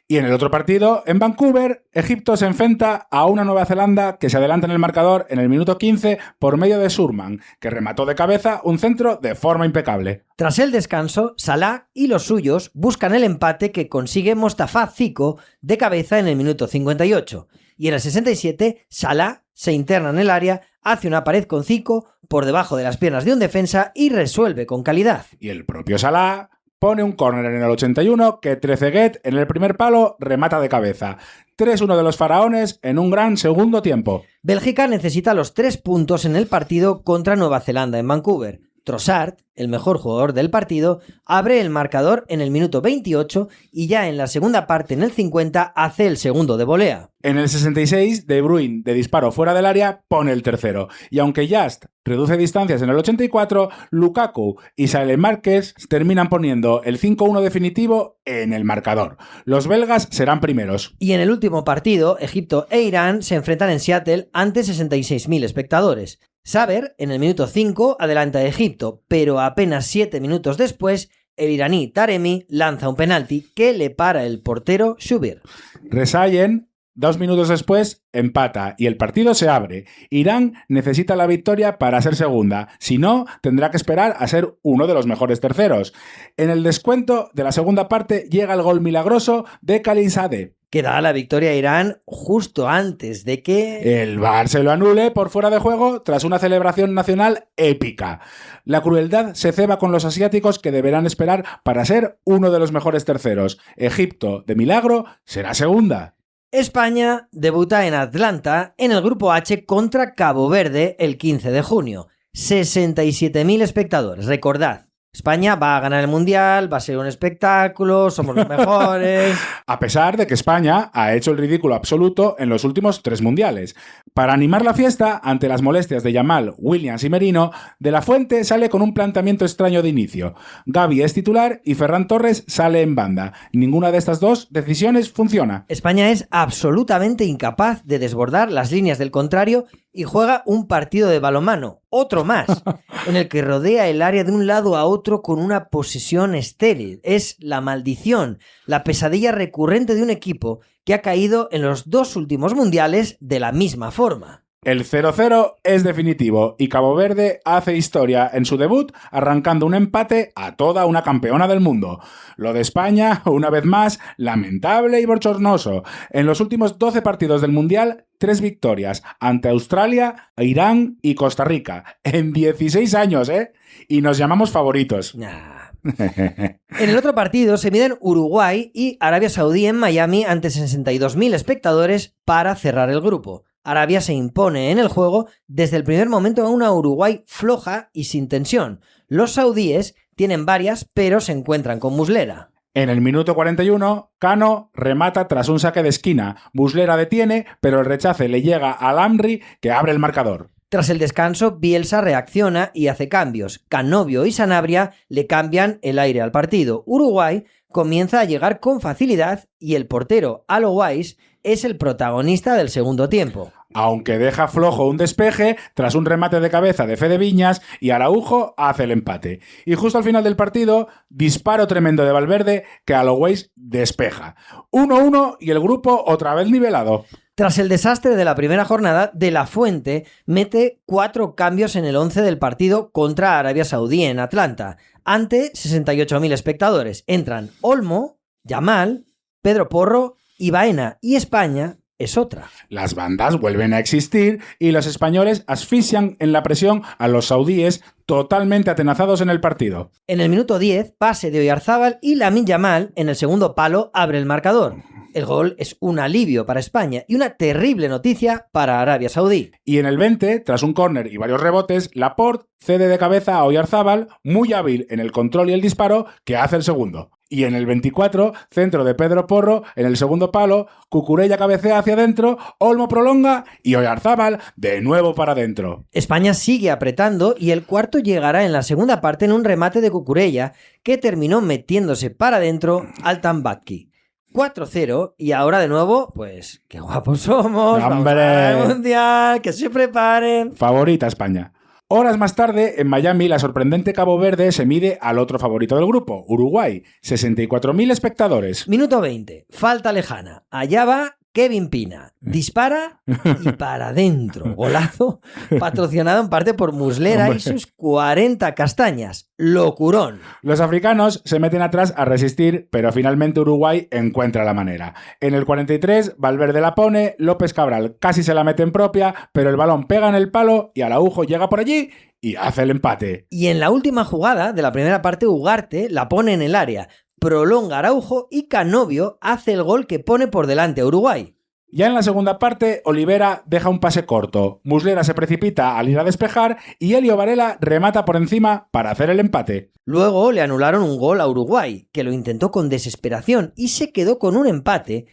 Y en el otro partido, en Vancouver, Egipto se enfrenta a una Nueva Zelanda que se adelanta en el marcador en el minuto 15 por medio de Surman, que remató de cabeza un centro de forma impecable. Tras el descanso, Salah y los suyos buscan el empate que consigue Mostafa Zico de cabeza en el minuto 58. Y en el 67, Salah se interna en el área, hace una pared con Zico por debajo de las piernas de un defensa y resuelve con calidad. Y el propio Salah pone un córner en el 81 que Trezeguet en el primer palo remata de cabeza. 3-1 de los faraones en un gran segundo tiempo. Bélgica necesita los 3 puntos en el partido contra Nueva Zelanda en Vancouver. Trossard, el mejor jugador del partido, abre el marcador en el minuto 28 y ya en la segunda parte, en el 50, hace el segundo de volea. En el 66, De Bruyne, de disparo fuera del área, pone el tercero. Y aunque Just reduce distancias en el 84, Lukaku y Salem Márquez terminan poniendo el 5-1 definitivo en el marcador. Los belgas serán primeros. Y en el último partido, Egipto e Irán se enfrentan en Seattle ante 66.000 espectadores. Saber, en el minuto 5, adelanta a Egipto, pero apenas 7 minutos después, el iraní Taremi lanza un penalti que le para el portero Shubir. Resallen, 2 minutos después, empata y el partido se abre. Irán necesita la victoria para ser segunda, si no, tendrá que esperar a ser uno de los mejores terceros. En el descuento de la segunda parte llega el gol milagroso de Khalizadeh, Que da la victoria a Irán justo antes de que... el VAR se lo anule por fuera de juego tras una celebración nacional épica. La crueldad se ceba con los asiáticos que deberán esperar para ser uno de los mejores terceros. Egipto, de milagro, será segunda. España debuta en Atlanta en el Grupo H contra Cabo Verde el 15 de junio. 67.000 espectadores. Recordad, España va a ganar el Mundial, va a ser un espectáculo, somos los mejores... A pesar de que España ha hecho el ridículo absoluto en los últimos 3 mundiales. Para animar la fiesta, ante las molestias de Yamal, Williams y Merino, De la Fuente sale con un planteamiento extraño de inicio. Gavi es titular y Ferran Torres sale en banda. Ninguna de estas dos decisiones funciona. España es absolutamente incapaz de desbordar las líneas del contrario y juega un partido de balonmano, otro más, en el que rodea el área de un lado a otro con una posesión estéril. Es la maldición, la pesadilla recurrente de un equipo que ha caído en los 2 últimos mundiales de la misma forma. El 0-0 es definitivo y Cabo Verde hace historia en su debut arrancando un empate a toda una campeona del mundo. Lo de España, una vez más, lamentable y bochornoso. En los últimos 12 partidos del Mundial, 3 victorias ante Australia, Irán y Costa Rica. En 16 años, ¿eh? Y nos llamamos favoritos. Nah. En el otro partido se miden Uruguay y Arabia Saudí en Miami ante 62.000 espectadores para cerrar el grupo. Arabia se impone en el juego desde el primer momento a una Uruguay floja y sin tensión. Los saudíes tienen varias, pero se encuentran con Muslera. En el minuto 41, Cano remata tras un saque de esquina. Muslera detiene, pero el rechace le llega al Amri, que abre el marcador. Tras el descanso, Bielsa reacciona y hace cambios. Canovio y Sanabria le cambian el aire al partido. Uruguay comienza a llegar con facilidad y el portero Alo Weiss es el protagonista del segundo tiempo. Aunque deja flojo un despeje tras un remate de cabeza de Fede Viñas y Araujo hace el empate. Y justo al final del partido, disparo tremendo de Valverde que Alo Weiss despeja. 1-1 y el grupo otra vez nivelado. Tras el desastre de la primera jornada, De la Fuente mete 4 cambios en el 11 del partido contra Arabia Saudí en Atlanta. Ante 68.000 espectadores entran Olmo, Yamal, Pedro Porro y Baena, y España es otra. Las bandas vuelven a existir y los españoles asfixian en la presión a los saudíes totalmente atenazados en el partido. En el minuto 10, pase de Oyarzábal y Lamine Yamal en el segundo palo abre el marcador. El gol es un alivio para España y una terrible noticia para Arabia Saudí. Y en el 20, tras un córner y varios rebotes, Laporte cede de cabeza a Oyarzábal, muy hábil en el control y el disparo, que hace el segundo. Y en el 24, centro de Pedro Porro, en el segundo palo, Cucurella cabecea hacia adentro, Olmo prolonga y Oyarzábal de nuevo para adentro. España sigue apretando y el cuarto llegará en la segunda parte en un remate de Cucurella que terminó metiéndose para adentro al Tambaqui. 4-0 y ahora de nuevo, pues, qué guapos somos, vamos a ganar el Mundial, que se preparen. Favorita España. Horas más tarde, en Miami, la sorprendente Cabo Verde se mide al otro favorito del grupo, Uruguay, 64.000 espectadores. Minuto 20, falta lejana, allá va Kevin Pina, dispara y para adentro, golazo, patrocinado en parte por Muslera y sus 40 castañas, locurón. Los africanos se meten atrás a resistir, pero finalmente Uruguay encuentra la manera. En el 43, Valverde la pone, López Cabral casi se la mete en propia, pero el balón pega en el palo y Araujo llega por allí y hace el empate. Y en la última jugada de la primera parte, Ugarte la pone en el área, prolonga Araujo y Canovio hace el gol que pone por delante a Uruguay. Ya en la segunda parte, Olivera deja un pase corto, Muslera se precipita al ir a despejar y Elio Varela remata por encima para hacer el empate. Luego le anularon un gol a Uruguay, que lo intentó con desesperación y se quedó con un empate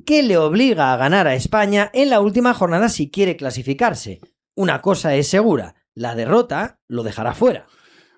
que le obliga a ganar a España en la última jornada si quiere clasificarse. Una cosa es segura, la derrota lo dejará fuera.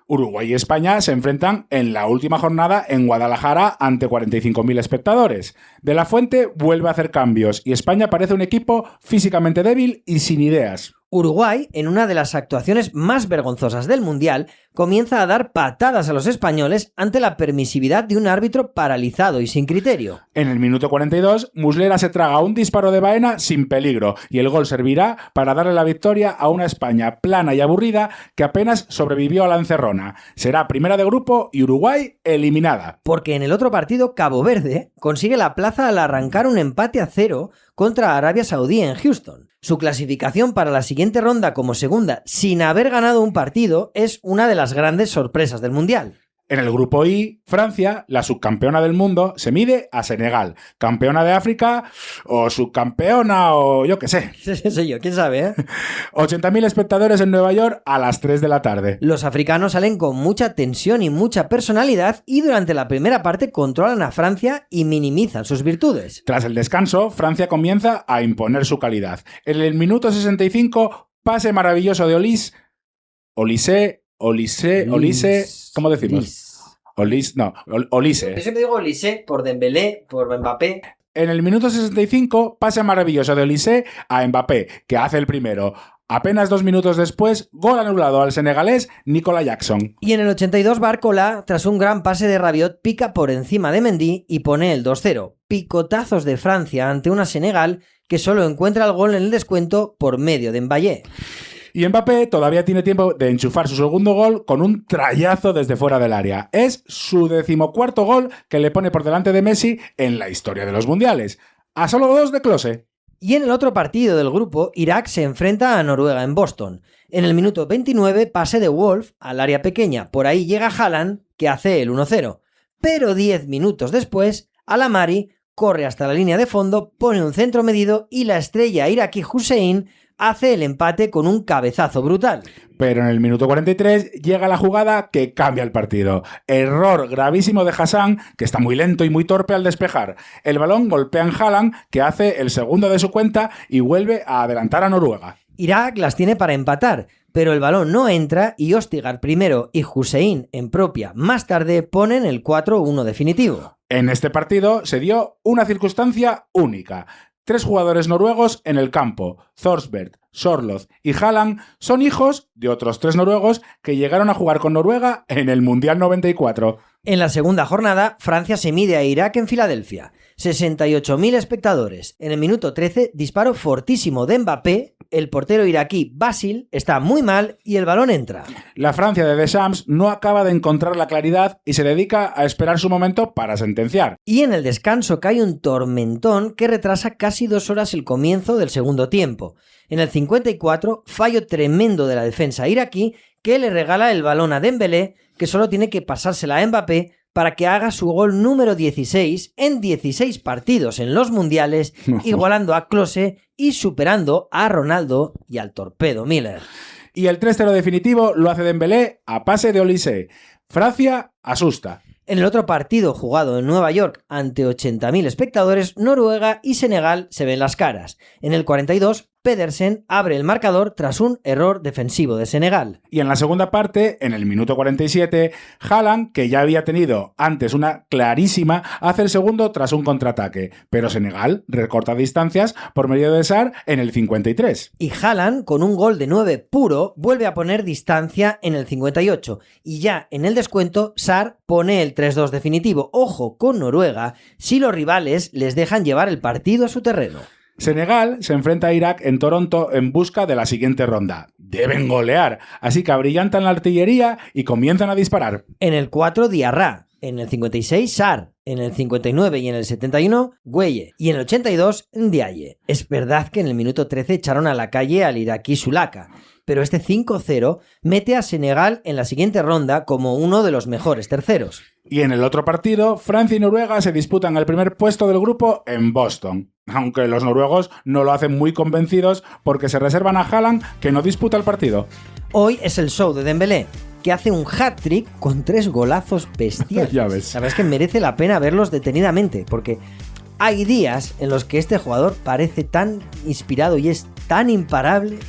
Uruguay y España se enfrentan en la última jornada en Guadalajara ante 45.000 espectadores. De la Fuente vuelve a hacer cambios y España parece un equipo físicamente débil y sin ideas. Uruguay, en una de las actuaciones más vergonzosas del Mundial, comienza a dar patadas a los españoles ante la permisividad de un árbitro paralizado y sin criterio. En el minuto 42, Muslera se traga un disparo de Baena sin peligro y el gol servirá para darle la victoria a una España plana y aburrida que apenas sobrevivió a la encerrona. Será primera de grupo y Uruguay eliminada. Porque en el otro partido, Cabo Verde consigue la plaza al arrancar un empate a 0 contra Arabia Saudí en Houston. Su clasificación para la siguiente ronda como segunda sin haber ganado un partido es una de las grandes sorpresas del Mundial. En el grupo I, Francia, la subcampeona del mundo, se mide a Senegal, campeona de África o subcampeona o yo qué sé. Soy yo, quién sabe, ¿eh? 80.000 espectadores en Nueva York a las 3 de la tarde. Los africanos salen con mucha tensión y mucha personalidad y durante la primera parte controlan a Francia y minimizan sus virtudes. Tras el descanso, Francia comienza a imponer su calidad. En el minuto 65, pase maravilloso de Olise, ¿cómo decimos? Olise. Yo siempre digo Olise por Dembélé, por Mbappé. En el minuto 65, pase maravilloso de Olise a Mbappé, que hace el primero. Apenas 2 minutos después, gol anulado al senegalés Nicolas Jackson. Y en el 82, Barcola, tras un gran pase de Rabiot, pica por encima de Mendy y pone el 2-0. Picotazos de Francia ante una Senegal que solo encuentra el gol en el descuento por medio de Mbappé. Y Mbappé todavía tiene tiempo de enchufar su segundo gol con un trayazo desde fuera del área. Es su 14º gol que le pone por delante de Messi en la historia de los mundiales. A solo 2 de Klose. Y en el otro partido del grupo, Irak se enfrenta a Noruega en Boston. En el minuto 29, pase de Wolf al área pequeña. Por ahí llega Haaland, que hace el 1-0. Pero 10 minutos después, Al-Amari corre hasta la línea de fondo, pone un centro medido y la estrella iraquí Hussein hace el empate con un cabezazo brutal. Pero en el minuto 43 llega la jugada que cambia el partido. Error gravísimo de Hassan, que está muy lento y muy torpe al despejar. El balón golpea en Haaland, que hace el segundo de su cuenta y vuelve a adelantar a Noruega. Irak las tiene para empatar, pero el balón no entra y Ostigar primero y Hussein en propia más tarde ponen el 4-1 definitivo. En este partido se dio una circunstancia única. 3 jugadores noruegos en el campo, Thorsberg, Sorloth y Haaland, son hijos de otros 3 noruegos que llegaron a jugar con Noruega en el Mundial 94. En la segunda jornada, Francia se mide a Irak en Filadelfia. 68.000 espectadores. En el minuto 13, disparo fortísimo de Mbappé. El portero iraquí Basil está muy mal y el balón entra. La Francia de Deschamps no acaba de encontrar la claridad y se dedica a esperar su momento para sentenciar. Y en el descanso cae un tormentón que retrasa casi 2 horas el comienzo del segundo tiempo. En el 54, fallo tremendo de la defensa iraquí que le regala el balón a Dembélé, que solo tiene que pasársela a Mbappé para que haga su gol número 16 en 16 partidos en los mundiales, igualando a Klose y superando a Ronaldo y al torpedo Miller. Y el 3-0 definitivo lo hace Dembélé a pase de Olise. Francia asusta. En el otro partido jugado en Nueva York ante 80.000 espectadores, Noruega y Senegal se ven las caras. En el 42, Pedersen abre el marcador tras un error defensivo de Senegal. Y en la segunda parte, en el minuto 47, Haaland, que ya había tenido antes una clarísima, hace el segundo tras un contraataque. Pero Senegal recorta distancias por medio de Sarr en el 53. Y Haaland, con un gol de 9 puro, vuelve a poner distancia en el 58. Y ya en el descuento, Sarr pone el 3-2 definitivo. Ojo con Noruega si los rivales les dejan llevar el partido a su terreno. Senegal se enfrenta a Irak en Toronto en busca de la siguiente ronda. Deben golear, así que abrillantan la artillería y comienzan a disparar. En el 4, Diarra. En el 56, Sarr. En el 59 y en el 71, Gueye. Y en el 82, Ndiaye. Es verdad que en el minuto 13 echaron a la calle al iraquí Sulaka, pero este 5-0 mete a Senegal en la siguiente ronda como uno de los mejores terceros. Y en el otro partido, Francia y Noruega se disputan el primer puesto del grupo en Boston. Aunque los noruegos no lo hacen muy convencidos porque se reservan a Haaland, que no disputa el partido. Hoy es el show de Dembélé, que hace un hat-trick con 3 golazos bestiales. Ya ves. La verdad es que merece la pena verlos detenidamente, porque hay días en los que este jugador parece tan inspirado y es tan imparable.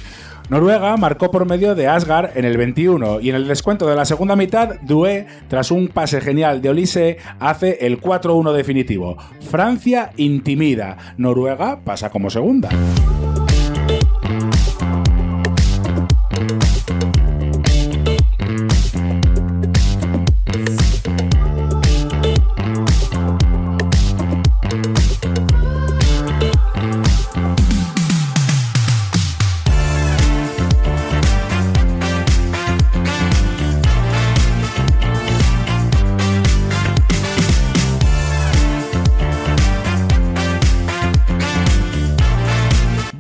Noruega marcó por medio de Asgard en el 21 y en el descuento de la segunda mitad, Doué, tras un pase genial de Olise, hace el 4-1 definitivo. Francia intimida. Noruega pasa como segunda.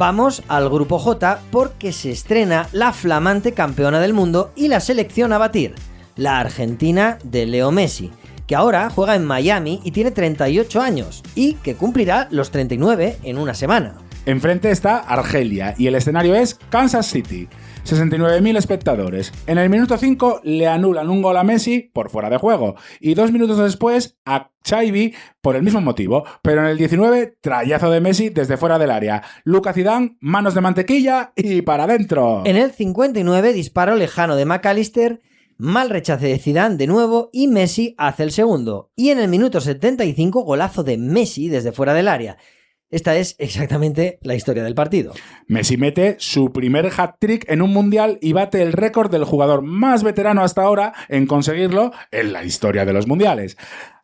Vamos al grupo J porque se estrena la flamante campeona del mundo y la selección a batir, la Argentina de Leo Messi, que ahora juega en Miami y tiene 38 años y que cumplirá los 39 en una semana. Enfrente está Argelia y el escenario es Kansas City. 69.000 espectadores. En el minuto 5 le anulan un gol a Messi por fuera de juego y 2 minutos después a Xavi por el mismo motivo, pero en el 19 trayazo de Messi desde fuera del área. Lucas Zidane, manos de mantequilla y para adentro. En el 59 disparo lejano de McAllister, mal rechace de Zidane de nuevo y Messi hace el segundo. Y en el minuto 75 golazo de Messi desde fuera del área. Esta es exactamente la historia del partido. Messi mete su primer hat-trick en un mundial y bate el récord del jugador más veterano hasta ahora en conseguirlo en la historia de los mundiales.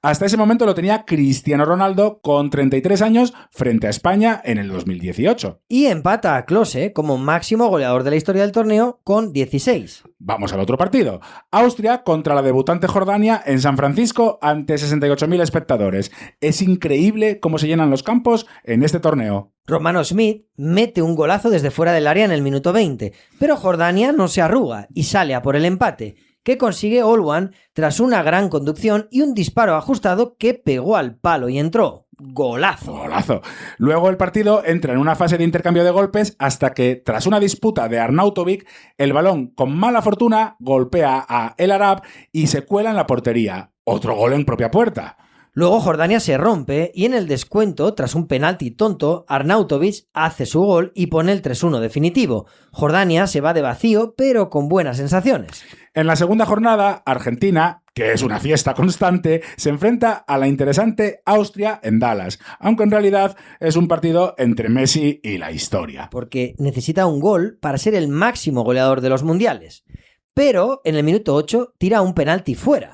Hasta ese momento lo tenía Cristiano Ronaldo con 33 años frente a España en el 2018. Y empata a Klose como máximo goleador de la historia del torneo con 16. Vamos al otro partido. Austria contra la debutante Jordania en San Francisco ante 68.000 espectadores. Es increíble cómo se llenan los campos en este torneo. Romano Smith mete un golazo desde fuera del área en el minuto 20, pero Jordania no se arruga y sale a por el empate, que consigue Olwan tras una gran conducción y un disparo ajustado que pegó al palo y entró. ¡Golazo! ¡Golazo! Luego el partido entra en una fase de intercambio de golpes hasta que, tras una disputa de Arnautovic, el balón, con mala fortuna, golpea a El Arab y se cuela en la portería. Otro gol en propia puerta. Luego Jordania se rompe y en el descuento, tras un penalti tonto, Arnautovic hace su gol y pone el 3-1 definitivo. Jordania se va de vacío, pero con buenas sensaciones. En la segunda jornada, Argentina, que es una fiesta constante, se enfrenta a la interesante Austria en Dallas, aunque en realidad es un partido entre Messi y la historia. Porque necesita un gol para ser el máximo goleador de los mundiales. Pero en el minuto 8 tira un penalti fuera.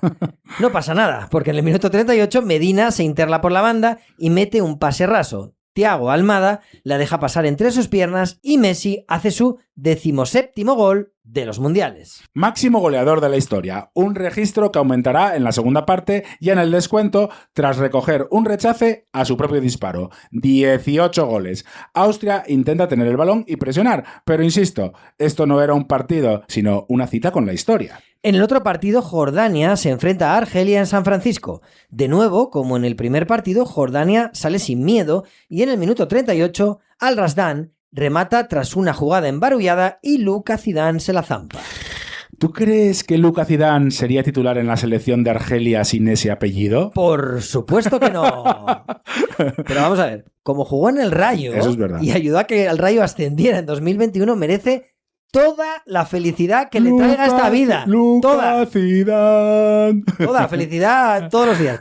No pasa nada, porque en el minuto 38 Medina se interla por la banda y mete un pase raso. Thiago Almada la deja pasar entre sus piernas y Messi hace su 17º gol de los mundiales. Máximo goleador de la historia, un registro que aumentará en la segunda parte y en el descuento tras recoger un rechace a su propio disparo. 18 goles. Austria intenta tener el balón y presionar, pero insisto, esto no era un partido, sino una cita con la historia. En el otro partido, Jordania se enfrenta a Argelia en San Francisco. De nuevo, como en el primer partido, Jordania sale sin miedo y en el minuto 38, Al Razdan remata tras una jugada embarullada y Lucas Zidane se la zampa. ¿Tú crees que Lucas Zidane sería titular en la selección de Argelia sin ese apellido? Por supuesto que no. Pero vamos a ver, como jugó en el Rayo Eso es verdad. y ayudó a que el Rayo ascendiera en 2021, merece toda la felicidad que le traiga a esta vida. Lucas Zidane. Toda felicidad todos los días.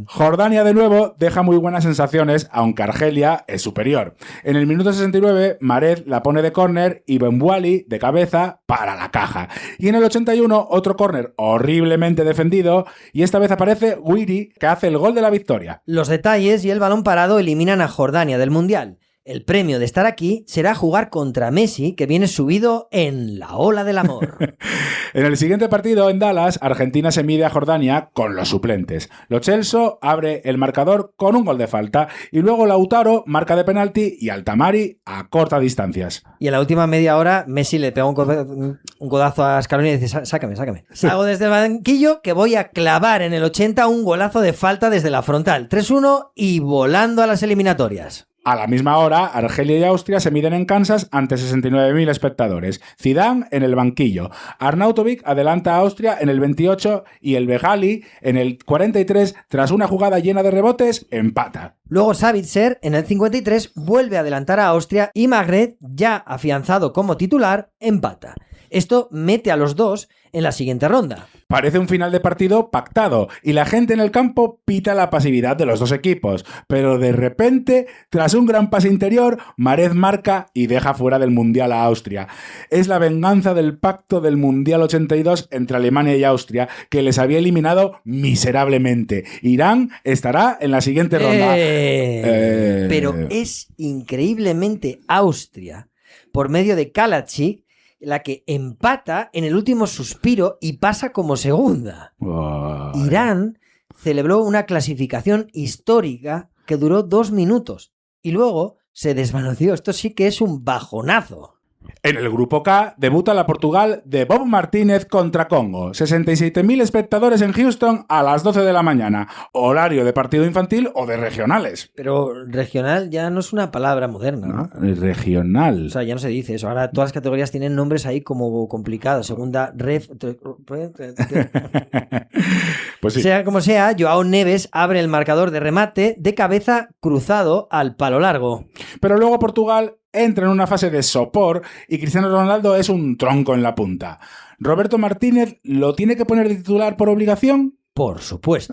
Jordania de nuevo deja muy buenas sensaciones, aunque Argelia es superior. En el minuto 69, Mahrez la pone de córner y Benwali de cabeza para la caja. Y en el 81, otro córner horriblemente defendido y esta vez aparece Guiri, que hace el gol de la victoria. Los detalles y el balón parado eliminan a Jordania del Mundial. El premio de estar aquí será jugar contra Messi, que viene subido en la ola del amor. En el siguiente partido, en Dallas, Argentina se mide a Jordania con los suplentes. Lo Celso abre el marcador con un gol de falta y luego Lautaro marca de penalti y Altamari a cortas distancias. Y en la última media hora, Messi le pega un codazo a Scaloni y dice, sácame. Salgo desde el banquillo que voy a clavar en el 80 un golazo de falta desde la frontal. 3-1 y volando a las eliminatorias. A la misma hora, Argelia y Austria se miden en Kansas ante 69.000 espectadores. Zidane en el banquillo. Arnautovic adelanta a Austria en el 28 y el Behali en el 43, tras una jugada llena de rebotes, empata. Luego Savitzer en el 53 vuelve a adelantar a Austria y Magret, ya afianzado como titular, empata. Esto mete a los dos en la siguiente ronda. Parece un final de partido pactado y la gente en el campo pita la pasividad de los dos equipos, pero de repente, tras un gran pase interior, Mahrez marca y deja fuera del Mundial a Austria. Es la venganza del pacto del Mundial 82 entre Alemania y Austria, que les había eliminado miserablemente. Irán estará en la siguiente ronda. Pero es increíblemente Austria, por medio de Kalachi, la que empata en el último suspiro y pasa como segunda. Irán celebró una clasificación histórica que duró 2 minutos y luego se desvaneció. Esto sí que es un bajonazo. En el grupo K debuta la Portugal de Bob Martínez contra Congo. 67.000 espectadores en Houston a las 12 de la mañana. Horario de partido infantil o de regionales. Pero regional ya no es una palabra moderna, ¿no? Regional. O sea, ya no se dice eso. Ahora todas las categorías tienen nombres ahí como complicados. Segunda, ref... Pues sí. Sea como sea, Joao Neves abre el marcador de remate de cabeza cruzado al palo largo. Pero luego Portugal entra en una fase de sopor y Cristiano Ronaldo es un tronco en la punta. ¿Roberto Martínez lo tiene que poner de titular por obligación? Por supuesto.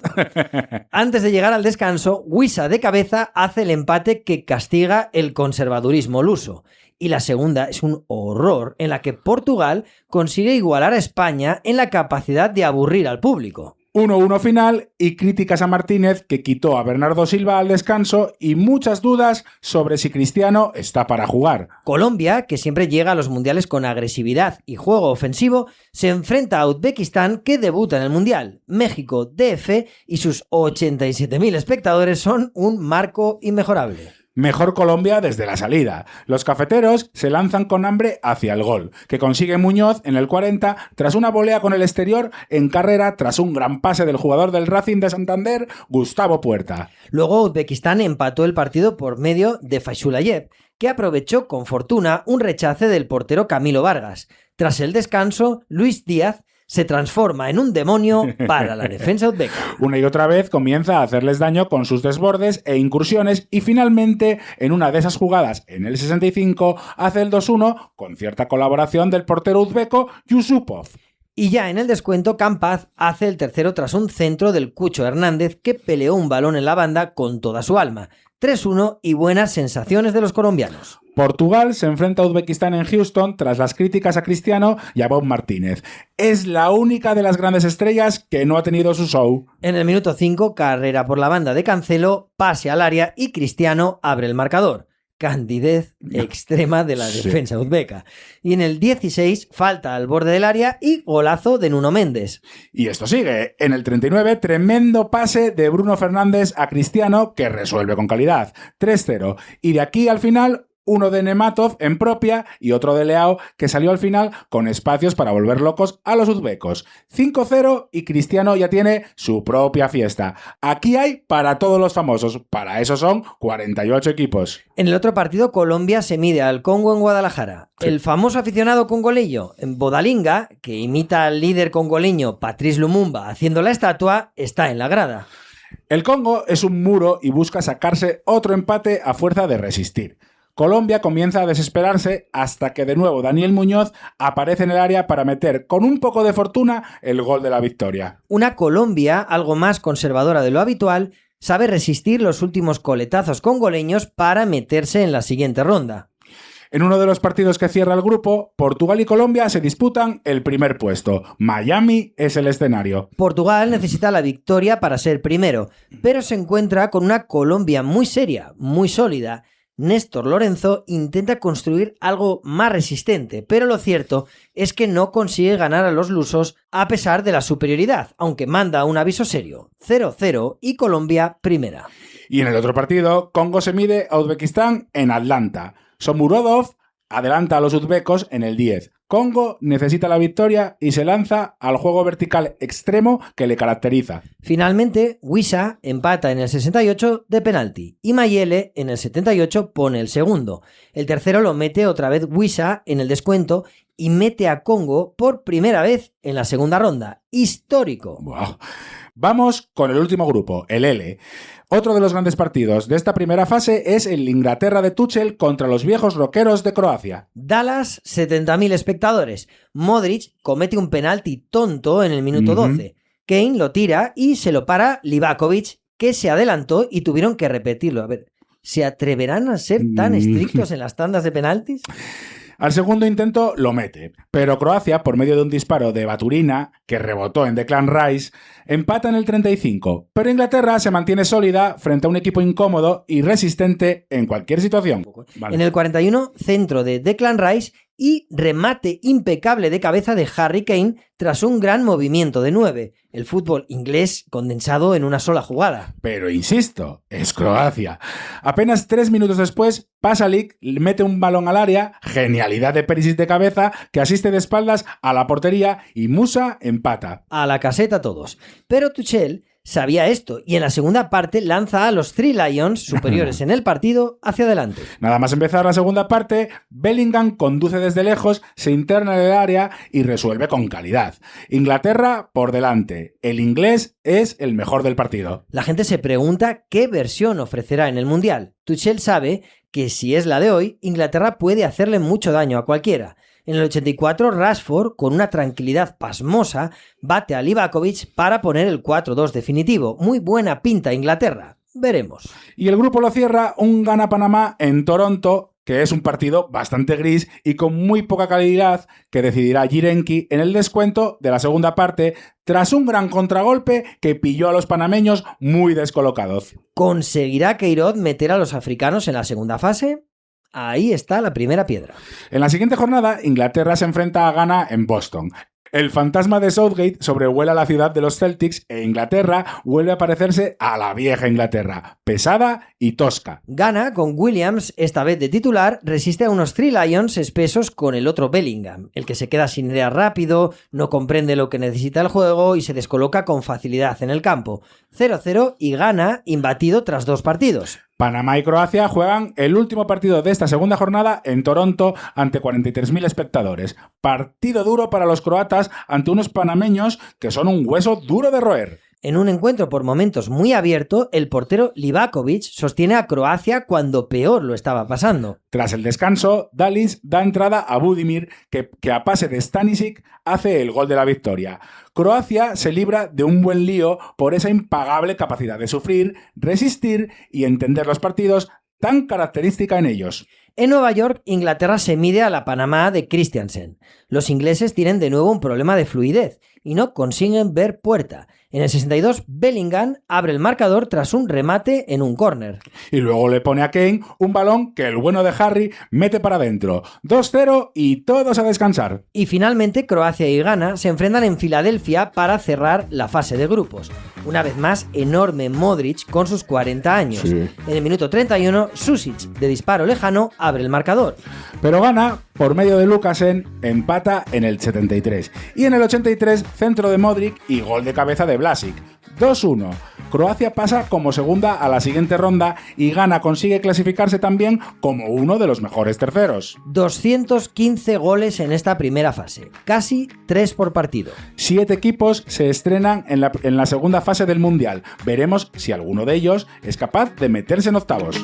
Antes de llegar al descanso, Wissa de cabeza hace el empate que castiga el conservadurismo luso. Y la segunda es un horror en la que Portugal consigue igualar a España en la capacidad de aburrir al público. 1-1 final y críticas a Martínez, que quitó a Bernardo Silva al descanso, y muchas dudas sobre si Cristiano está para jugar. Colombia, que siempre llega a los mundiales con agresividad y juego ofensivo, se enfrenta a Uzbekistán, que debuta en el mundial. México, DF y sus 87.000 espectadores son un marco inmejorable. Mejor Colombia desde la salida. Los cafeteros se lanzan con hambre hacia el gol, que consigue Muñoz en el 40 tras una volea con el exterior en carrera tras un gran pase del jugador del Racing de Santander, Gustavo Puerta. Luego Uzbekistán empató el partido por medio de Faisulayev, que aprovechó con fortuna un rechace del portero Camilo Vargas. Tras el descanso, Luis Díaz se transforma en un demonio para la defensa uzbeca. Una y otra vez comienza a hacerles daño con sus desbordes e incursiones y finalmente, en una de esas jugadas, en el 65, hace el 2-1 con cierta colaboración del portero uzbeco Yusupov. Y ya en el descuento, Campaz hace el tercero tras un centro del Cucho Hernández, que peleó un balón en la banda con toda su alma. 3-1 y buenas sensaciones de los colombianos. Portugal se enfrenta a Uzbekistán en Houston tras las críticas a Cristiano y a Bob Martínez. Es la única de las grandes estrellas que no ha tenido su show. En el minuto 5, carrera por la banda de Cancelo, pase al área y Cristiano abre el marcador. Candidez extrema de la defensa uzbeca. Y en el 16, falta al borde del área y golazo de Nuno Méndez. Y esto sigue. En el 39, tremendo pase de Bruno Fernández a Cristiano, que resuelve con calidad. 3-0. Y de aquí al final, uno de Nematov en propia y otro de Leao, que salió al final con espacios para volver locos a los uzbecos. 5-0 y Cristiano ya tiene su propia fiesta. Aquí hay para todos los famosos. Para eso son 48 equipos. En el otro partido, Colombia se mide al Congo en Guadalajara. Sí. El famoso aficionado congoleño Bodalinga, que imita al líder congoleño Patrice Lumumba haciendo la estatua, está en la grada. El Congo es un muro y busca sacarse otro empate a fuerza de resistir. Colombia comienza a desesperarse hasta que de nuevo Daniel Muñoz aparece en el área para meter con un poco de fortuna el gol de la victoria. Una Colombia algo más conservadora de lo habitual sabe resistir los últimos coletazos congoleños para meterse en la siguiente ronda. En uno de los partidos que cierra el grupo, Portugal y Colombia se disputan el primer puesto. Miami es el escenario. Portugal necesita la victoria para ser primero, pero se encuentra con una Colombia muy seria, muy sólida. Néstor Lorenzo intenta construir algo más resistente, pero lo cierto es que no consigue ganar a los lusos a pesar de la superioridad, aunque manda un aviso serio. 0-0 y Colombia primera. Y en el otro partido, Congo se mide a Uzbekistán en Atlanta. Shomurodov adelanta a los uzbecos en el 10. Congo necesita la victoria y se lanza al juego vertical extremo que le caracteriza. Finalmente, Wissa empata en el 68 de penalti y Mayele en el 78 pone el segundo. El tercero lo mete otra vez Wissa en el descuento y mete a Congo por primera vez en la segunda ronda. ¡Histórico! Wow. Vamos con el último grupo, el L. Otro de los grandes partidos de esta primera fase es el Inglaterra de Tuchel contra los viejos rockeros de Croacia. Dallas, 70.000 espectadores. Modric comete un penalti tonto en el minuto 12. Kane lo tira y se lo para Livakovic, que se adelantó y tuvieron que repetirlo. A ver, ¿se atreverán a ser tan estrictos en las tandas de penaltis? Al segundo intento lo mete, pero Croacia, por medio de un disparo de Baturina, que rebotó en Declan Rice, empata en el 35, pero Inglaterra se mantiene sólida frente a un equipo incómodo y resistente en cualquier situación. Vale. En el 41, centro de Declan Rice y remate impecable de cabeza de Harry Kane tras un gran movimiento de 9. El fútbol inglés condensado en una sola jugada. Pero insisto, es Croacia. Apenas 3 minutos después, Pasalic mete un balón al área, genialidad de Perisic de cabeza, que asiste de espaldas a la portería y Musa empata. A la caseta todos. Pero Tuchel sabía esto y en la segunda parte lanza a los Three Lions, superiores en el partido, hacia adelante. Nada más empezar la segunda parte, Bellingham conduce desde lejos, se interna en el área y resuelve con calidad. Inglaterra por delante. El inglés es el mejor del partido. La gente se pregunta qué versión ofrecerá en el Mundial. Tuchel sabe que si es la de hoy, Inglaterra puede hacerle mucho daño a cualquiera. En el 84, Rashford, con una tranquilidad pasmosa, bate a Livakovic para poner el 4-2 definitivo. Muy buena pinta Inglaterra. Veremos. Y el grupo lo cierra un Ghana-Panamá en Toronto, que es un partido bastante gris y con muy poca calidad, que decidirá Jirenki en el descuento de la segunda parte, tras un gran contragolpe que pilló a los panameños muy descolocados. ¿Conseguirá Queiroz meter a los africanos en la segunda fase? Ahí está la primera piedra. En la siguiente jornada, Inglaterra se enfrenta a Ghana en Boston. El fantasma de Southgate sobrevuela la ciudad de los Celtics e Inglaterra vuelve a parecerse a la vieja Inglaterra, pesada y tosca. Ghana, con Williams, esta vez de titular, resiste a unos Three Lions espesos con el otro Bellingham, el que se queda sin idea rápido, no comprende lo que necesita el juego y se descoloca con facilidad en el campo. 0-0 y Ghana imbatido tras 2 partidos. Panamá y Croacia juegan el último partido de esta segunda jornada en Toronto ante 43.000 espectadores. Partido duro para los croatas ante unos panameños que son un hueso duro de roer. En un encuentro por momentos muy abierto, el portero Livakovic sostiene a Croacia cuando peor lo estaba pasando. Tras el descanso, Dalis da entrada a Budimir, que a pase de Stanisic hace el gol de la victoria. Croacia se libra de un buen lío por esa impagable capacidad de sufrir, resistir y entender los partidos tan característica en ellos. En Nueva York, Inglaterra se mide a la Panamá de Christiansen. Los ingleses tienen de nuevo un problema de fluidez y no consiguen ver puerta. En el 62, Bellingham abre el marcador tras un remate en un córner. Y luego le pone a Kane un balón que el bueno de Harry mete para adentro. 2-0 y todos a descansar. Y finalmente, Croacia y Ghana se enfrentan en Filadelfia para cerrar la fase de grupos. Una vez más, enorme Modric con sus 40 años. Sí. En el minuto 31, Susic, de disparo lejano, abre el marcador. Pero Ghana, por medio de Lukasen, empata en el 73. Y en el 83, centro de Modric y gol de cabeza de Vlasic. 2-1. Croacia pasa como segunda a la siguiente ronda y Ghana consigue clasificarse también como uno de los mejores terceros. 215 goles en esta primera fase, casi 3 por partido. 7 equipos se estrenan en la segunda fase del Mundial. Veremos si alguno de ellos es capaz de meterse en octavos.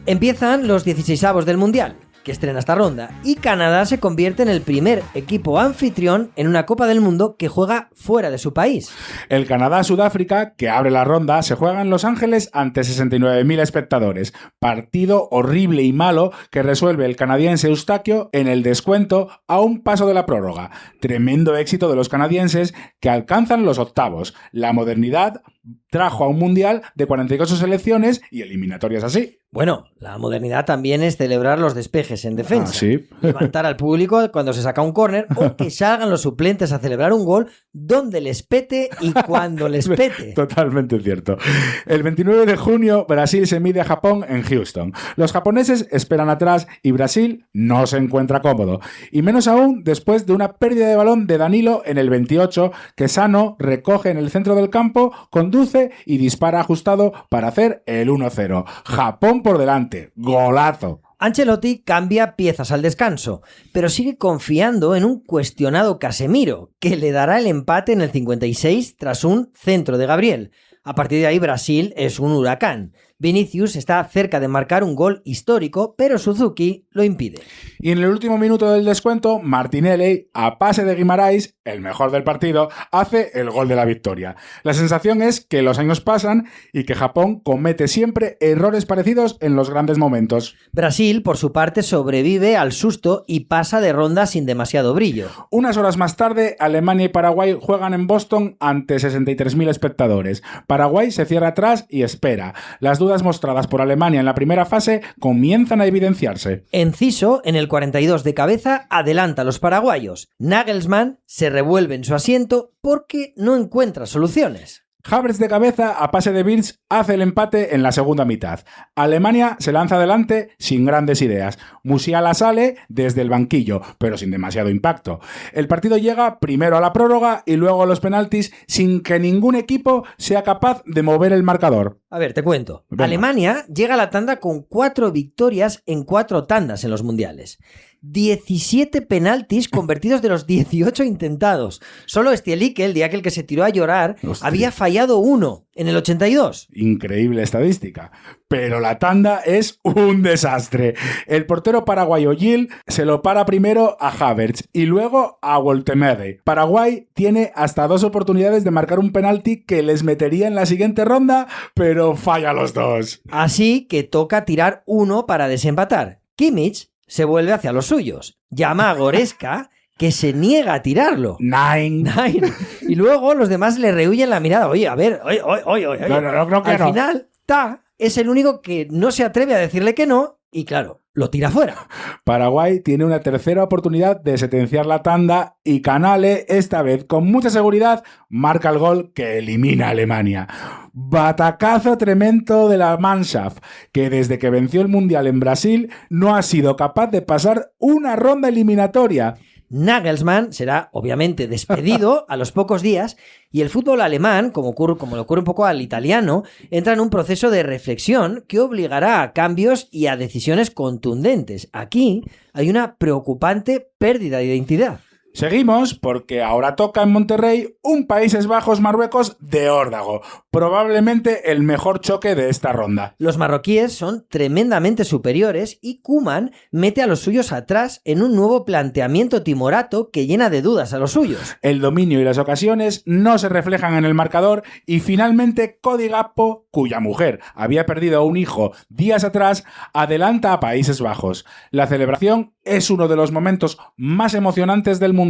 Empiezan los 16avos del Mundial, que estrena esta ronda, y Canadá se convierte en el primer equipo anfitrión en una Copa del Mundo que juega fuera de su país. El Canadá-Sudáfrica, que abre la ronda, se juega en Los Ángeles ante 69.000 espectadores. Partido horrible y malo que resuelve el canadiense Eustaquio en el descuento a un paso de la prórroga. Tremendo éxito de los canadienses que alcanzan los octavos. La modernidad trajo a un mundial de 48 selecciones y eliminatorias así. Bueno, la modernidad también es celebrar los despejes en defensa. Sí. Levantar al público cuando se saca un córner o que salgan los suplentes a celebrar un gol donde les pete y cuando les pete. Totalmente cierto. El 29 de junio, Brasil se mide a Japón en Houston. Los japoneses esperan atrás y Brasil no se encuentra cómodo. Y menos aún después de una pérdida de balón de Danilo en el 28, que Sano recoge en el centro del campo, conduce y dispara ajustado para hacer el 1-0. Japón por delante. Golazo. Ancelotti cambia piezas al descanso, pero sigue confiando en un cuestionado Casemiro, que le dará el empate en el 56 tras un centro de Gabriel. A partir de ahí, Brasil es un huracán. Vinicius está cerca de marcar un gol histórico, pero Suzuki lo impide. Y en el último minuto del descuento, Martinelli, a pase de Guimarães, el mejor del partido, hace el gol de la victoria. La sensación es que los años pasan y que Japón comete siempre errores parecidos en los grandes momentos. Brasil, por su parte, sobrevive al susto y pasa de ronda sin demasiado brillo. Unas horas más tarde, Alemania y Paraguay juegan en Boston ante 63.000 espectadores. Paraguay se cierra atrás y espera. Las dudas mostradas por Alemania en la primera fase comienzan a evidenciarse. Enciso, en el 42 de cabeza, adelanta a los paraguayos. Nagelsmann se revuelve en su asiento porque no encuentra soluciones. Havertz de cabeza, a pase de Wirtz, hace el empate en la segunda mitad. Alemania se lanza adelante sin grandes ideas. Musiala sale desde el banquillo, pero sin demasiado impacto. El partido llega primero a la prórroga y luego a los penaltis sin que ningún equipo sea capaz de mover el marcador. A ver, te cuento. Venga. Alemania llega a la tanda con 4 victorias en 4 tandas en los mundiales. 17 penaltis convertidos de los 18 intentados. Solo Stielike, el día que el que se tiró a llorar, Hostia. había fallado 1 en el 82. Increíble estadística. Pero la tanda es un desastre. El portero paraguayo Gil se lo para primero a Havertz y luego a Woltemade. Paraguay tiene hasta 2 oportunidades de marcar un penalti que les metería en la siguiente ronda, pero falla los 2. Así que toca tirar 1 para desempatar. Kimmich se vuelve hacia los suyos. Llama a Goretzka, que se niega a tirarlo. Nine. Y luego los demás le rehuyen la mirada. Oye, a ver, oye. No, Al final, Ta es el único que no se atreve a decirle que no y, claro, lo tira fuera. Paraguay tiene una tercera oportunidad de sentenciar la tanda y Canale, esta vez con mucha seguridad, marca el gol que elimina a Alemania. Batacazo tremendo de la Mannschaft, que desde que venció el Mundial en Brasil no ha sido capaz de pasar una ronda eliminatoria. Nagelsmann será, obviamente, despedido a los pocos días y el fútbol alemán, como le ocurre un poco al italiano, entra en un proceso de reflexión que obligará a cambios y a decisiones contundentes. Aquí hay una preocupante pérdida de identidad. Seguimos porque ahora toca en Monterrey un Países Bajos-Marruecos de órdago, probablemente el mejor choque de esta ronda. Los marroquíes son tremendamente superiores y Koeman mete a los suyos atrás en un nuevo planteamiento timorato que llena de dudas a los suyos. El dominio y las ocasiones no se reflejan en el marcador y finalmente Cody Gakpo, cuya mujer había perdido a un hijo días atrás, adelanta a Países Bajos. La celebración es uno de los momentos más emocionantes del Mundial.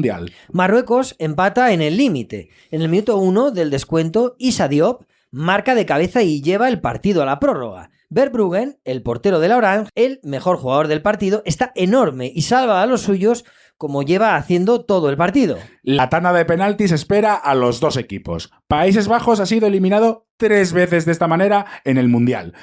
Marruecos empata en el límite. En el minuto 1 del descuento, Issa Diop marca de cabeza y lleva el partido a la prórroga. Verbruggen, el portero de la Orange, el mejor jugador del partido, está enorme y salva a los suyos como lleva haciendo todo el partido. La tanda de penaltis espera a los dos equipos. Países Bajos ha sido eliminado 3 veces de esta manera en el Mundial.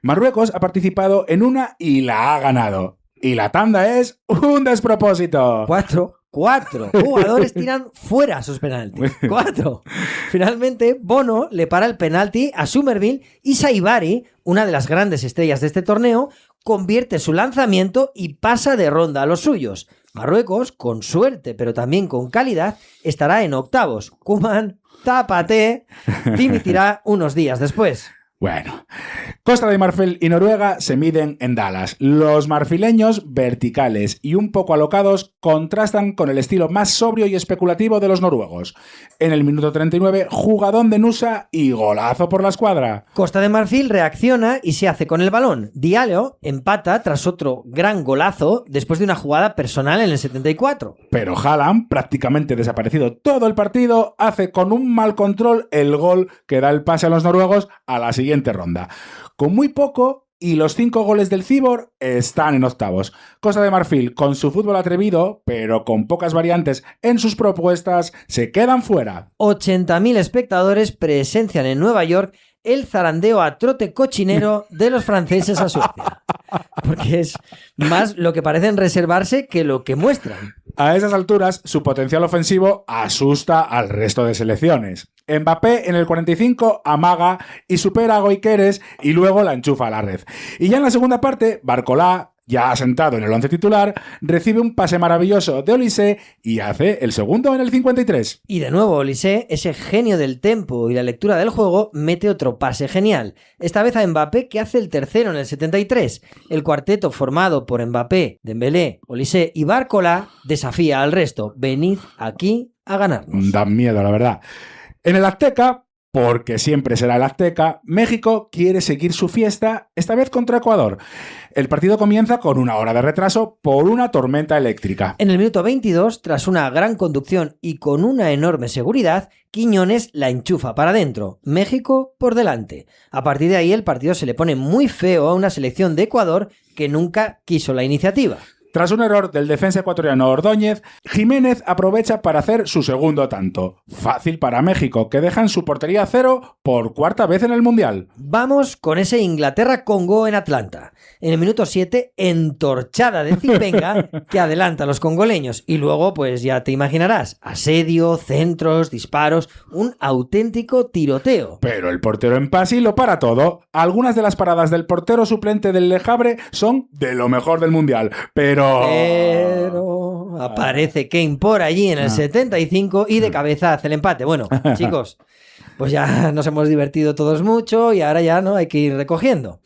Marruecos ha participado en una y la ha ganado. Y la tanda es un despropósito. 4 jugadores tiran fuera sus penaltis. 4. Finalmente, Bono le para el penalti a Summerville y Saibari, una de las grandes estrellas de este torneo, convierte su lanzamiento y pasa de ronda a los suyos. Marruecos, con suerte, pero también con calidad, estará en octavos. Koeman, tápate, dimitirá unos días después. Bueno, Costa de Marfil y Noruega se miden en Dallas. Los marfileños, verticales y un poco alocados, contrastan con el estilo más sobrio y especulativo de los noruegos. En el minuto 39, jugadón de Nusa y golazo por la escuadra. Costa de Marfil reacciona y se hace con el balón. Diallo empata tras otro gran golazo después de una jugada personal en el 74. Pero Haaland, prácticamente desaparecido todo el partido, hace con un mal control el gol que da el pase a los noruegos a la siguiente ronda. Con muy poco y los 5 goles del Cibor están en octavos. Costa de Marfil, con su fútbol atrevido, pero con pocas variantes en sus propuestas, se quedan fuera. 80.000 espectadores presencian en Nueva York el zarandeo a trote cochinero de los franceses a Suecia. Porque es más lo que parecen reservarse que lo que muestran. A esas alturas, su potencial ofensivo asusta al resto de selecciones. Mbappé en el 45 amaga y supera a Goikeres y luego la enchufa a la red. Y ya en la segunda parte, Barcolá, ya asentado en el 11 titular, recibe un pase maravilloso de Olise y hace el segundo en el 53. Y de nuevo Olise, ese genio del tempo y la lectura del juego, mete otro pase genial. Esta vez a Mbappé, que hace el tercero en el 73. El cuarteto formado por Mbappé, Dembélé, Olise y Barcola desafía al resto. Venid aquí a ganarnos. Dan miedo, la verdad. En el Azteca, porque siempre será el Azteca, México quiere seguir su fiesta, esta vez contra Ecuador. El partido comienza con 1 hora de retraso por una tormenta eléctrica. En el minuto 22, tras una gran conducción y con una enorme seguridad, Quiñones la enchufa para adentro. México por delante. A partir de ahí el partido se le pone muy feo a una selección de Ecuador que nunca quiso la iniciativa. Tras un error del defensa ecuatoriano Ordóñez, Jiménez aprovecha para hacer su segundo tanto. Fácil para México, que deja en su portería 0 por cuarta vez en el Mundial. Vamos con ese Inglaterra-Congo en Atlanta. En el minuto 7, entorchada de Zipenga que adelanta a los congoleños. Y luego, pues ya te imaginarás, asedio, centros, disparos, un auténtico tiroteo. Pero el portero en Pasi lo para todo. Algunas de las paradas del portero suplente del Le Havre son de lo mejor del Mundial. Pero aparece Kane por allí en el 75 y de cabeza hace el empate. Bueno, chicos, pues ya nos hemos divertido todos mucho y ahora ya no hay que ir recogiendo.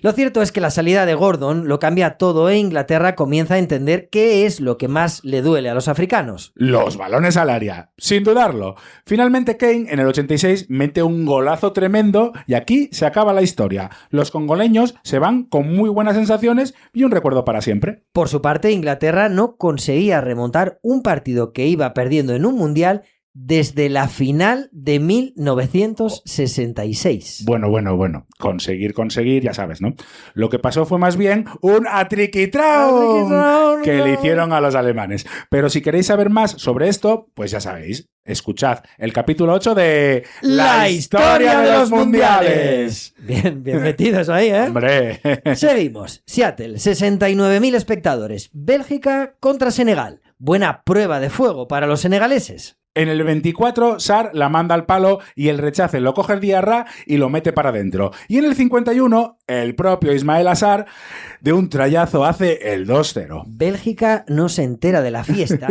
Lo cierto es que la salida de Gordon lo cambia todo e Inglaterra comienza a entender qué es lo que más le duele a los africanos. Los balones al área, sin dudarlo. Finalmente Kane en el 86 mete un golazo tremendo y aquí se acaba la historia. Los congoleños se van con muy buenas sensaciones y un recuerdo para siempre. Por su parte, Inglaterra no conseguía remontar un partido que iba perdiendo en un mundial desde la final de 1966. Bueno. Conseguir, ya sabes, ¿no? Lo que pasó fue más bien un atriquitraun que le hicieron a los alemanes. Pero si queréis saber más sobre esto, pues ya sabéis, escuchad el capítulo 8 de La historia de los mundiales. Bien metidos ahí, ¿eh? Hombre. Seguimos. Seattle, 69.000 espectadores. Bélgica contra Senegal. Buena prueba de fuego para los senegaleses. En el 24, Sarr la manda al palo y el rechace lo coge el Diarra y lo mete para adentro. Y en el 51, el propio Ismael Assar de un trayazo hace el 2-0. Bélgica no se entera de la fiesta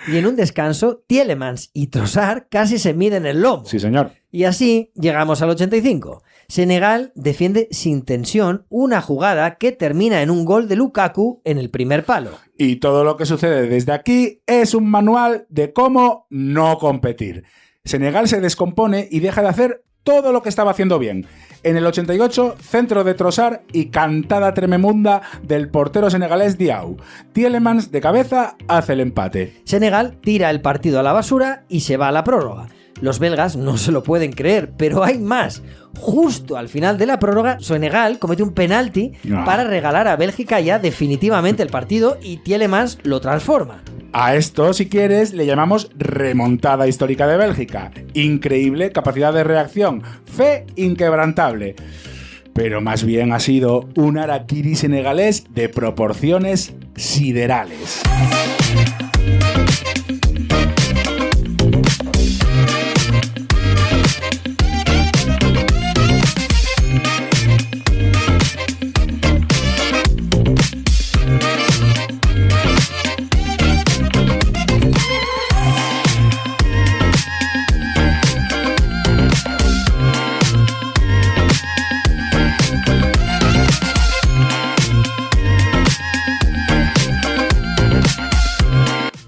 y en un descanso, Tielemans y Trossard casi se miden el lomo. Sí, señor. Y así llegamos al 85. Senegal defiende sin tensión una jugada que termina en un gol de Lukaku en el primer palo. Y todo lo que sucede desde aquí es un manual de cómo no competir. Senegal se descompone y deja de hacer todo lo que estaba haciendo bien. En el 88, centro de Trossard y cantada tremenda del portero senegalés Diaw. Tielemans de cabeza hace el empate. Senegal tira el partido a la basura y se va a la prórroga. Los belgas no se lo pueden creer, pero hay más. Justo al final de la prórroga, Senegal comete un penalti para regalar a Bélgica ya definitivamente el partido y Tielemans lo transforma. A esto, si quieres, le llamamos remontada histórica de Bélgica. Increíble capacidad de reacción, fe inquebrantable. Pero más bien ha sido un harakiri senegalés de proporciones siderales.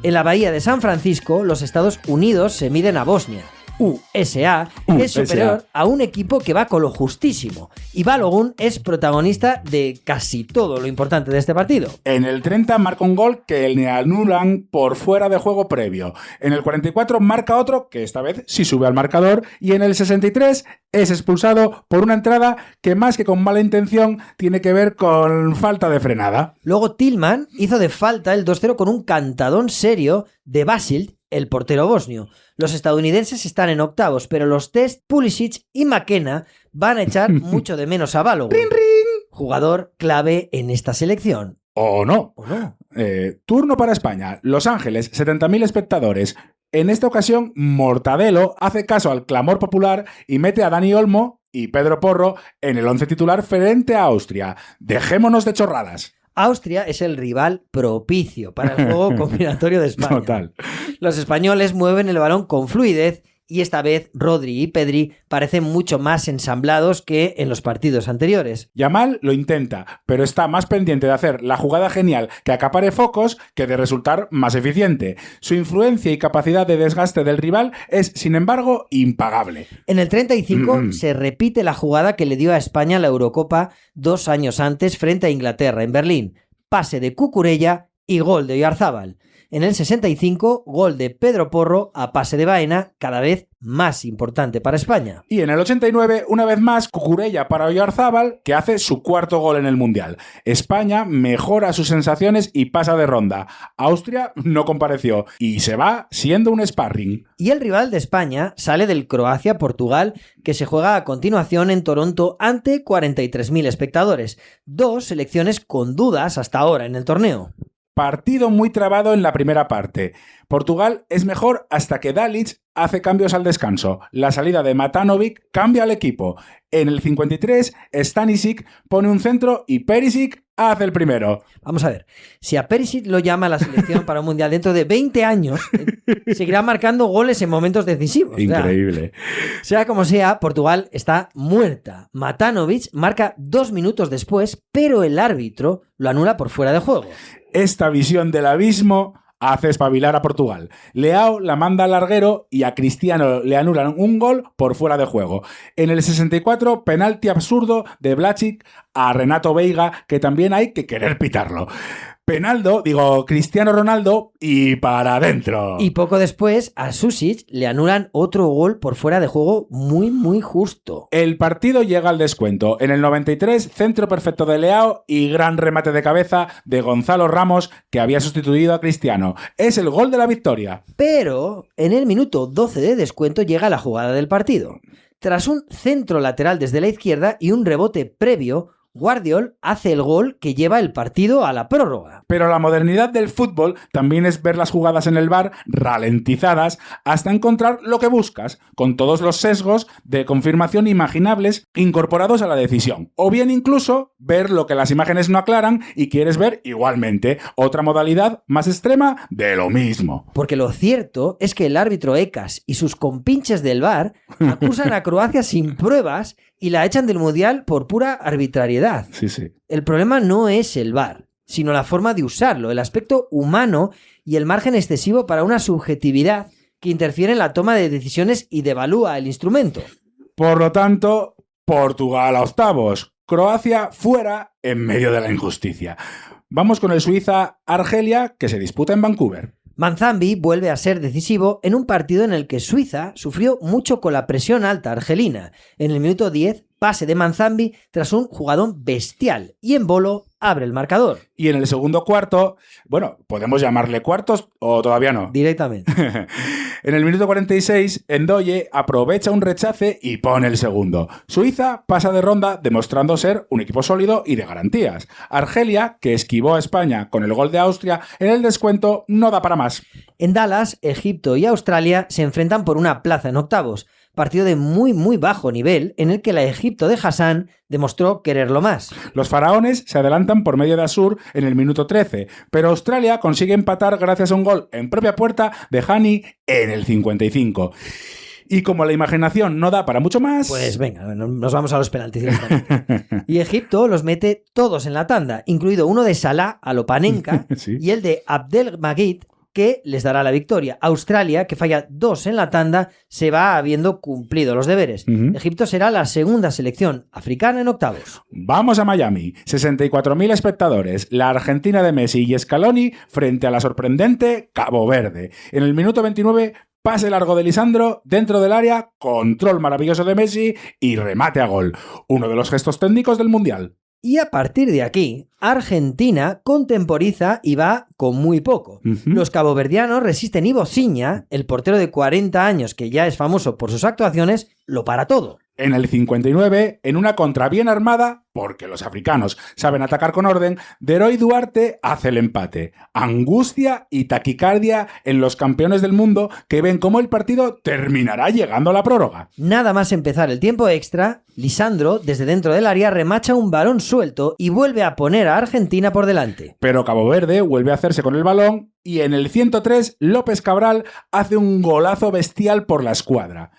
En la bahía de San Francisco, los Estados Unidos se miden a Bosnia. USA es superior a un equipo que va con lo justísimo. Y Balogun es protagonista de casi todo lo importante de este partido. En el 30 marca un gol que le anulan por fuera de juego previo. En el 44 marca otro que esta vez sí sube al marcador. Y en el 63 es expulsado por una entrada que más que con mala intención tiene que ver con falta de frenada. Luego Tillman hizo de falta el 2-0 con un cantadón serio de Basilt, el portero bosnio. Los estadounidenses están en octavos, pero los Test, Pulisic y McKenna van a echar mucho de menos a Balogun, jugador clave en esta selección. ¿O no? Turno para España. Los Ángeles, 70.000 espectadores. En esta ocasión, Mortadelo hace caso al clamor popular y mete a Dani Olmo y Pedro Porro en el 11 titular frente a Austria. Dejémonos de chorradas. Austria es el rival propicio para el juego combinatorio de España. Total. Los españoles mueven el balón con fluidez y esta vez Rodri y Pedri parecen mucho más ensamblados que en los partidos anteriores. Yamal lo intenta, pero está más pendiente de hacer la jugada genial que acapare focos que de resultar más eficiente. Su influencia y capacidad de desgaste del rival es, sin embargo, impagable. En el 35 se repite la jugada que le dio a España la Eurocopa 2 años antes frente a Inglaterra en Berlín. Pase de Cucurella y gol de Oyarzábal. En el 65, gol de Pedro Porro a pase de Baena, cada vez más importante para España. Y en el 89, una vez más, Cucurella para Oyarzábal, que hace su cuarto gol en el Mundial. España mejora sus sensaciones y pasa de ronda. Austria no compareció y se va siendo un sparring. Y el rival de España sale del Croacia-Portugal, que se juega a continuación en Toronto ante 43.000 espectadores. 2 selecciones con dudas hasta ahora en el torneo. Partido muy trabado en la primera parte. Portugal es mejor hasta que Dalic hace cambios al descanso. La salida de Matanovic cambia al equipo. En el 53, Stanisic pone un centro y Perisic hace el primero. Vamos a ver, si a Perisic lo llama la selección para un mundial dentro de 20 años, seguirá marcando goles en momentos decisivos. Increíble. Sea como sea, Portugal está muerta. Matanovic marca 2 minutos después, pero el árbitro lo anula por fuera de juego. Esta visión del abismo hace espabilar a Portugal. Leao la manda al larguero y a Cristiano le anulan un gol por fuera de juego. En el 64, penalti absurdo de Blažič a Renato Veiga, que también hay que querer pitarlo. Cristiano Ronaldo y para adentro. Y poco después a Sušić le anulan otro gol por fuera de juego muy justo. El partido llega al descuento. En el 93, centro perfecto de Leao y gran remate de cabeza de Gonzalo Ramos, que había sustituido a Cristiano. Es el gol de la victoria. Pero en el minuto 12 de descuento llega la jugada del partido. Tras un centro lateral desde la izquierda y un rebote previo, Guardiol hace el gol que lleva el partido a la prórroga. Pero la modernidad del fútbol también es ver las jugadas en el VAR ralentizadas hasta encontrar lo que buscas, con todos los sesgos de confirmación imaginables incorporados a la decisión. O bien incluso ver lo que las imágenes no aclaran y quieres ver igualmente. Otra modalidad más extrema de lo mismo. Porque lo cierto es que el árbitro Ecas y sus compinches del VAR acusan a Croacia sin pruebas y la echan del Mundial por pura arbitrariedad. Sí. El problema no es el VAR, sino la forma de usarlo, el aspecto humano y el margen excesivo para una subjetividad que interfiere en la toma de decisiones y devalúa el instrumento. Por lo tanto, Portugal a octavos, Croacia fuera en medio de la injusticia. Vamos con el Suiza-Argelia, que se disputa en Vancouver. Manzambi vuelve a ser decisivo en un partido en el que Suiza sufrió mucho con la presión alta argelina. En el minuto 10, pase de Manzambi tras un jugadón bestial y Embolo abre el marcador. Y en el segundo cuarto, ¿podemos llamarle cuartos o todavía no? Directamente. En el minuto 46, Ndoye aprovecha un rechace y pone el segundo. Suiza pasa de ronda demostrando ser un equipo sólido y de garantías. Argelia, que esquivó a España con el gol de Austria, en el descuento no da para más. En Dallas, Egipto y Australia se enfrentan por una plaza en octavos. Partido de muy bajo nivel en el que la Egipto de Hassan demostró quererlo más. Los faraones se adelantan por medio de Asur en el minuto 13, pero Australia consigue empatar gracias a un gol en propia puerta de Hani en el 55. Y como la imaginación no da para mucho más... Pues venga, nos vamos a los penaltis. Y Egipto los mete todos en la tanda, incluido uno de Salah a lo Panenka Sí. y el de Abdelmajid, que les dará la victoria. Australia, que falla 2 en la tanda, se va habiendo cumplido los deberes. Egipto será la segunda selección africana en octavos. Vamos a Miami. 64.000 espectadores. La Argentina de Messi y Scaloni frente a la sorprendente Cabo Verde. En el minuto 29, pase largo de Lisandro dentro del área, control maravilloso de Messi y remate a gol. Uno de los gestos técnicos del Mundial. Y a partir de aquí, Argentina contemporiza y va con muy poco. Los caboverdianos resisten y Bociña, el portero de 40 años que ya es famoso por sus actuaciones, lo para todo. En el 59, en una contra bien armada, porque los africanos saben atacar con orden, Deroy Duarte hace el empate. Angustia y taquicardia en los campeones del mundo que ven cómo el partido terminará llegando a la prórroga. Nada más empezar el tiempo extra, Lisandro, desde dentro del área, remacha un balón suelto y vuelve a poner a Argentina por delante. Pero Cabo Verde vuelve a hacerse con el balón y en el 103 López Cabral hace un golazo bestial por la escuadra.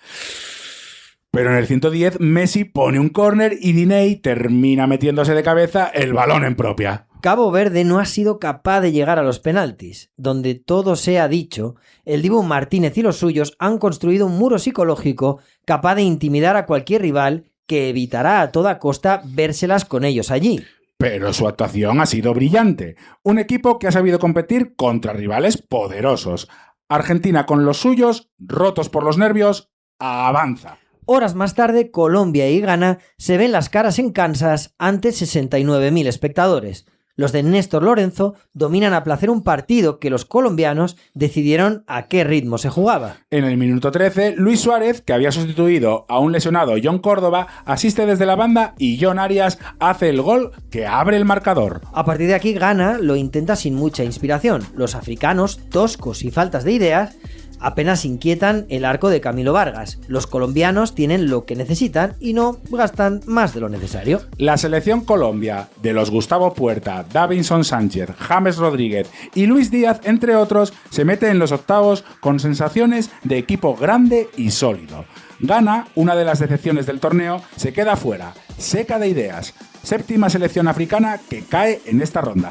Pero en el 110 Messi pone un córner y Diney termina metiéndose de cabeza el balón en propia. Cabo Verde no ha sido capaz de llegar a los penaltis, donde todo se ha dicho, el Dibu Martínez y los suyos han construido un muro psicológico capaz de intimidar a cualquier rival que evitará a toda costa vérselas con ellos allí. Pero su actuación ha sido brillante. Un equipo que ha sabido competir contra rivales poderosos. Argentina con los suyos, rotos por los nervios, avanza. Horas más tarde, Colombia y Ghana se ven las caras en Kansas ante 69.000 espectadores. Los de Néstor Lorenzo dominan a placer un partido que los colombianos decidieron a qué ritmo se jugaba. En el minuto 13, Luis Suárez, que había sustituido a un lesionado John Córdoba, asiste desde la banda y John Arias hace el gol que abre el marcador. A partir de aquí, Ghana lo intenta sin mucha inspiración. Los africanos, toscos y faltas de ideas, apenas inquietan el arco de Camilo Vargas. Los colombianos tienen lo que necesitan y no gastan más de lo necesario. La selección Colombia, de los Gustavo Puerta, Davinson Sánchez, James Rodríguez y Luis Díaz, entre otros, se mete en los octavos con sensaciones de equipo grande y sólido. Ghana, una de las decepciones del torneo, se queda fuera, seca de ideas. Séptima selección africana que cae en esta ronda.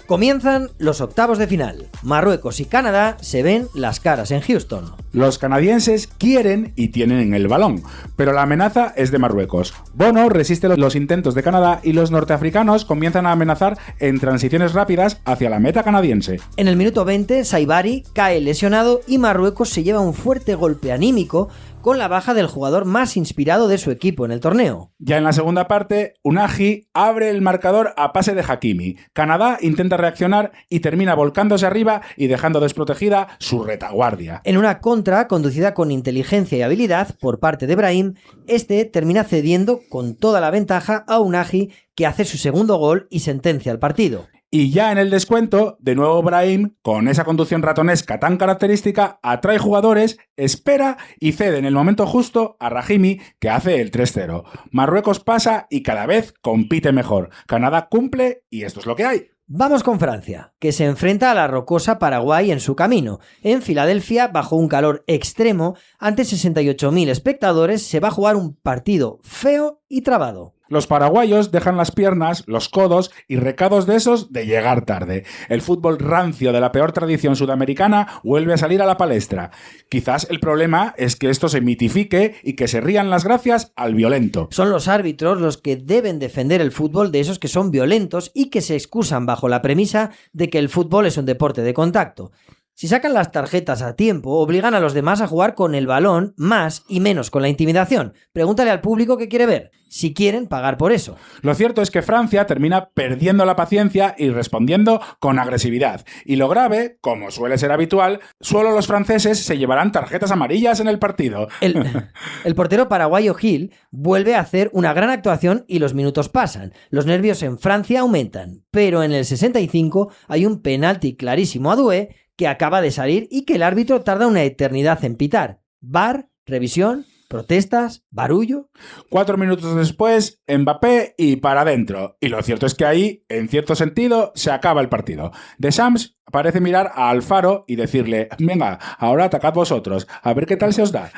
Comienzan los octavos de final. Marruecos y Canadá se ven las caras en Houston. Los canadienses quieren y tienen el balón, pero la amenaza es de Marruecos. Bono resiste los intentos de Canadá y los norteafricanos comienzan a amenazar en transiciones rápidas hacia la meta canadiense. En el minuto 20, Saibari cae lesionado y Marruecos se lleva un fuerte golpe anímico con la baja del jugador más inspirado de su equipo en el torneo. Ya en la segunda parte, Unagi abre el marcador a pase de Hakimi. Canadá intenta reaccionar y termina volcándose arriba y dejando desprotegida su retaguardia. En una contra conducida con inteligencia y habilidad por parte de Brahim, este termina cediendo con toda la ventaja a Unagi, que hace su segundo gol y sentencia el partido. Y ya en el descuento, de nuevo Brahim, con esa conducción ratonesca tan característica, atrae jugadores, espera y cede en el momento justo a Rahimi, que hace el 3-0. Marruecos pasa y cada vez compite mejor. Canadá cumple y esto es lo que hay. Vamos con Francia, que se enfrenta a la rocosa Paraguay en su camino. En Filadelfia, bajo un calor extremo, ante 68.000 espectadores, se va a jugar un partido feo y trabado. Los paraguayos dejan las piernas, los codos y recados de esos de llegar tarde. El fútbol rancio de la peor tradición sudamericana vuelve a salir a la palestra. Quizás el problema es que esto se mitifique y que se rían las gracias al violento. Son los árbitros los que deben defender el fútbol de esos que son violentos y que se excusan bajo la premisa de que el fútbol es un deporte de contacto. Si sacan las tarjetas a tiempo, obligan a los demás a jugar con el balón más y menos con la intimidación. Pregúntale al público qué quiere ver, si quieren pagar por eso. Lo cierto es que Francia termina perdiendo la paciencia y respondiendo con agresividad. Y lo grave, como suele ser habitual, solo los franceses se llevarán tarjetas amarillas en el partido. El portero paraguayo Gil vuelve a hacer una gran actuación y los minutos pasan. Los nervios en Francia aumentan, pero en el 65 hay un penalti clarísimo a Doué que acaba de salir y que el árbitro tarda una eternidad en pitar. VAR, revisión, protestas, barullo. 4 minutos después, Mbappé y para adentro. Y lo cierto es que ahí, en cierto sentido, se acaba el partido. Deschamps parece mirar a Alfaro y decirle: venga, ahora atacad vosotros, a ver qué tal se os da.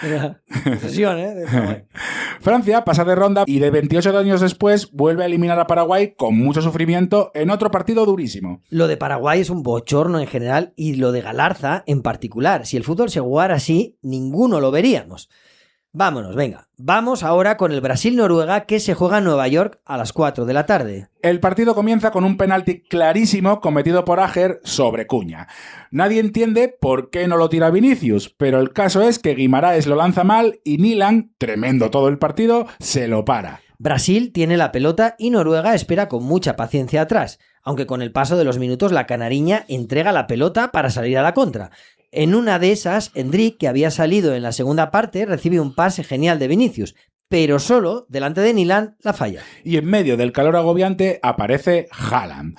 Sesión, Francia pasa de ronda y de 28 años después vuelve a eliminar a Paraguay con mucho sufrimiento en otro partido durísimo. Lo de Paraguay es un bochorno en general y lo de Galarza en particular. Si el fútbol se jugara así, ninguno lo veríamos. Vámonos, venga. Vamos ahora con el Brasil-Noruega que se juega en Nueva York a las 4 de la tarde. El partido comienza con un penalti clarísimo cometido por Ajer sobre Cuña. Nadie entiende por qué no lo tira Vinicius, pero el caso es que Guimaraes lo lanza mal y Nilan, tremendo todo el partido, se lo para. Brasil tiene la pelota y Noruega espera con mucha paciencia atrás, aunque con el paso de los minutos la canariña entrega la pelota para salir a la contra. En una de esas, Endrick, que había salido en la segunda parte, recibe un pase genial de Vinicius, pero solo delante de Nilan la falla. Y en medio del calor agobiante aparece Haaland.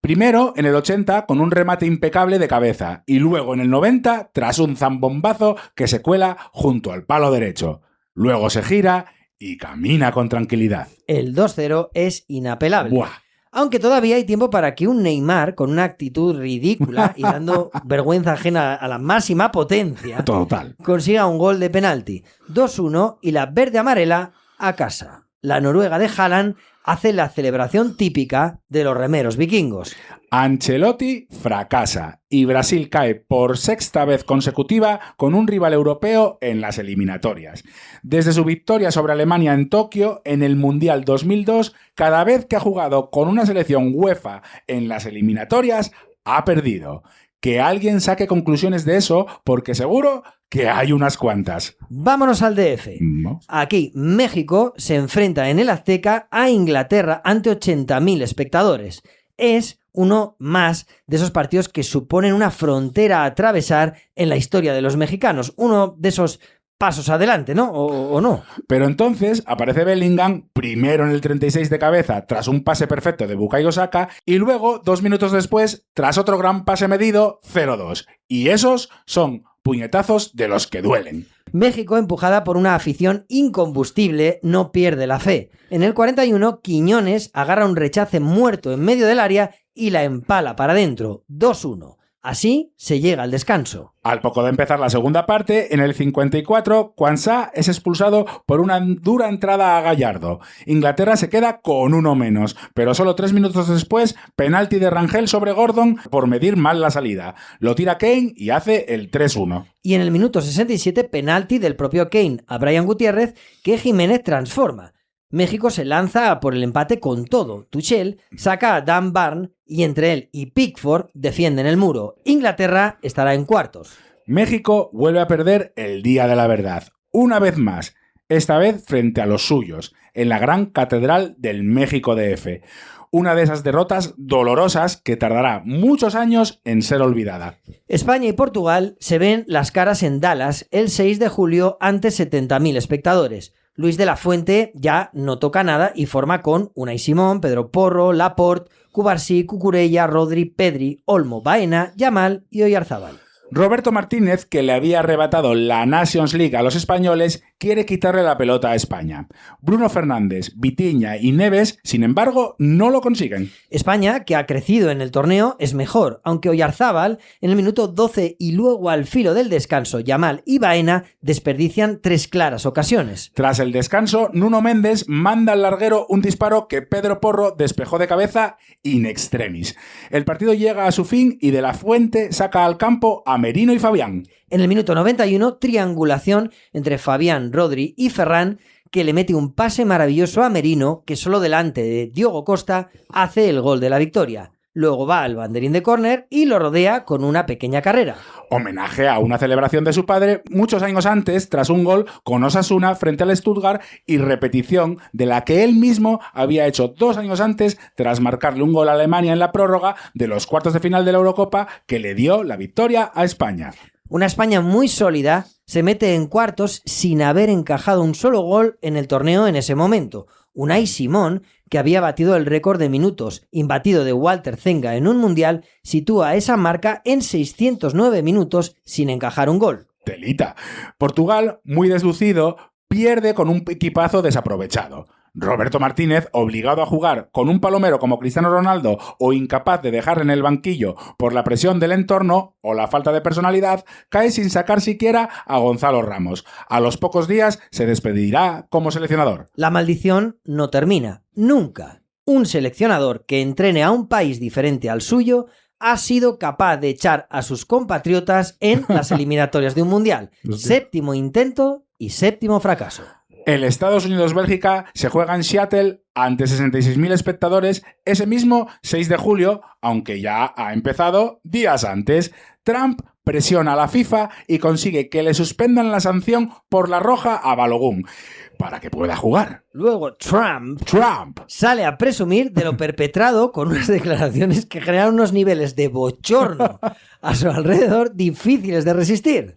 Primero en el 80 con un remate impecable de cabeza y luego en el 90 tras un zambombazo que se cuela junto al palo derecho. Luego se gira y camina con tranquilidad. El 2-0 es inapelable. ¡Buah! Aunque todavía hay tiempo para que un Neymar, con una actitud ridícula y dando vergüenza ajena a la máxima potencia, Total, consiga un gol de penalti. 2-1 y la verde-amarela a casa. La Noruega de Haaland hace la celebración típica de los remeros vikingos. Ancelotti fracasa y Brasil cae por sexta vez consecutiva con un rival europeo en las eliminatorias. Desde su victoria sobre Alemania en Tokio en el Mundial 2002, cada vez que ha jugado con una selección UEFA en las eliminatorias, ha perdido. Que alguien saque conclusiones de eso, porque seguro que hay unas cuantas. Vámonos al DF. ¿No? Aquí, México se enfrenta en el Azteca a Inglaterra ante 80.000 espectadores. Es uno más de esos partidos que suponen una frontera a atravesar en la historia de los mexicanos. Uno de esos pasos adelante, ¿no? ¿O no? Pero entonces aparece Bellingham primero en el 36 de cabeza tras un pase perfecto de Bukayo Saka y luego, 2 minutos después, tras otro gran pase medido, 0-2. Y esos son puñetazos de los que duelen. México, empujada por una afición incombustible, no pierde la fe. En el 41, Quiñones agarra un rechace muerto en medio del área y la empala para adentro. 2-1. Así se llega al descanso. Al poco de empezar la segunda parte, en el 54, Quansah es expulsado por una dura entrada a Gallardo. Inglaterra se queda con uno menos, pero solo 3 minutos después, penalti de Rangel sobre Gordon por medir mal la salida. Lo tira Kane y hace el 3-1. Y en el minuto 67, penalti del propio Kane a Brian Gutiérrez, que Jiménez transforma. México se lanza por el empate con todo. Tuchel saca a Dan Burn y entre él y Pickford defienden el muro. Inglaterra estará en cuartos. México vuelve a perder el día de la verdad. Una vez más, esta vez frente a los suyos, en la gran catedral del México DF. Una de esas derrotas dolorosas que tardará muchos años en ser olvidada. España y Portugal se ven las caras en Dallas el 6 de julio ante 70.000 espectadores. Luis de la Fuente ya no toca nada y forma con Unai Simón, Pedro Porro, Laporte, Cubarsí, Cucurella, Rodri, Pedri, Olmo, Baena, Yamal y Oyarzábal. Roberto Martínez, que le había arrebatado la Nations League a los españoles, quiere quitarle la pelota a España. Bruno Fernández, Vitinha y Neves, sin embargo, no lo consiguen. España, que ha crecido en el torneo, es mejor, aunque Oyarzábal, en el minuto 12 y luego al filo del descanso, Yamal y Baena desperdician 3 claras ocasiones. Tras el descanso, Nuno Méndez manda al larguero un disparo que Pedro Porro despejó de cabeza in extremis. El partido llega a su fin y de la Fuente saca al campo a Merino y Fabián. En el minuto 91, triangulación entre Fabián, Rodri y Ferran, que le mete un pase maravilloso a Merino, que solo delante de Diogo Costa hace el gol de la victoria. Luego va al banderín de córner y lo rodea con una pequeña carrera. Homenaje a una celebración de su padre muchos años antes, tras un gol con Osasuna frente al Stuttgart y repetición de la que él mismo había hecho 2 años antes tras marcarle un gol a Alemania en la prórroga de los cuartos de final de la Eurocopa que le dio la victoria a España. Una España muy sólida se mete en cuartos sin haber encajado un solo gol en el torneo en ese momento. Unai Simón, que había batido el récord de minutos imbatido de Walter Zenga en un mundial, sitúa esa marca en 609 minutos sin encajar un gol. Telita. Portugal, muy deslucido, pierde con un equipazo desaprovechado. Roberto Martínez, obligado a jugar con un palomero como Cristiano Ronaldo o incapaz de dejar en el banquillo por la presión del entorno o la falta de personalidad, cae sin sacar siquiera a Gonzalo Ramos. A los pocos días se despedirá como seleccionador. La maldición no termina, nunca. Un seleccionador que entrene a un país diferente al suyo ha sido capaz de echar a sus compatriotas en las eliminatorias de un mundial. 7º intento y séptimo fracaso. El Estados Unidos-Bélgica se juega en Seattle ante 66.000 espectadores ese mismo 6 de julio, aunque ya ha empezado días antes. Trump presiona a la FIFA y consigue que le suspendan la sanción por la roja a Balogun para que pueda jugar. Luego Trump sale a presumir de lo perpetrado con unas declaraciones que generan unos niveles de bochorno a su alrededor difíciles de resistir.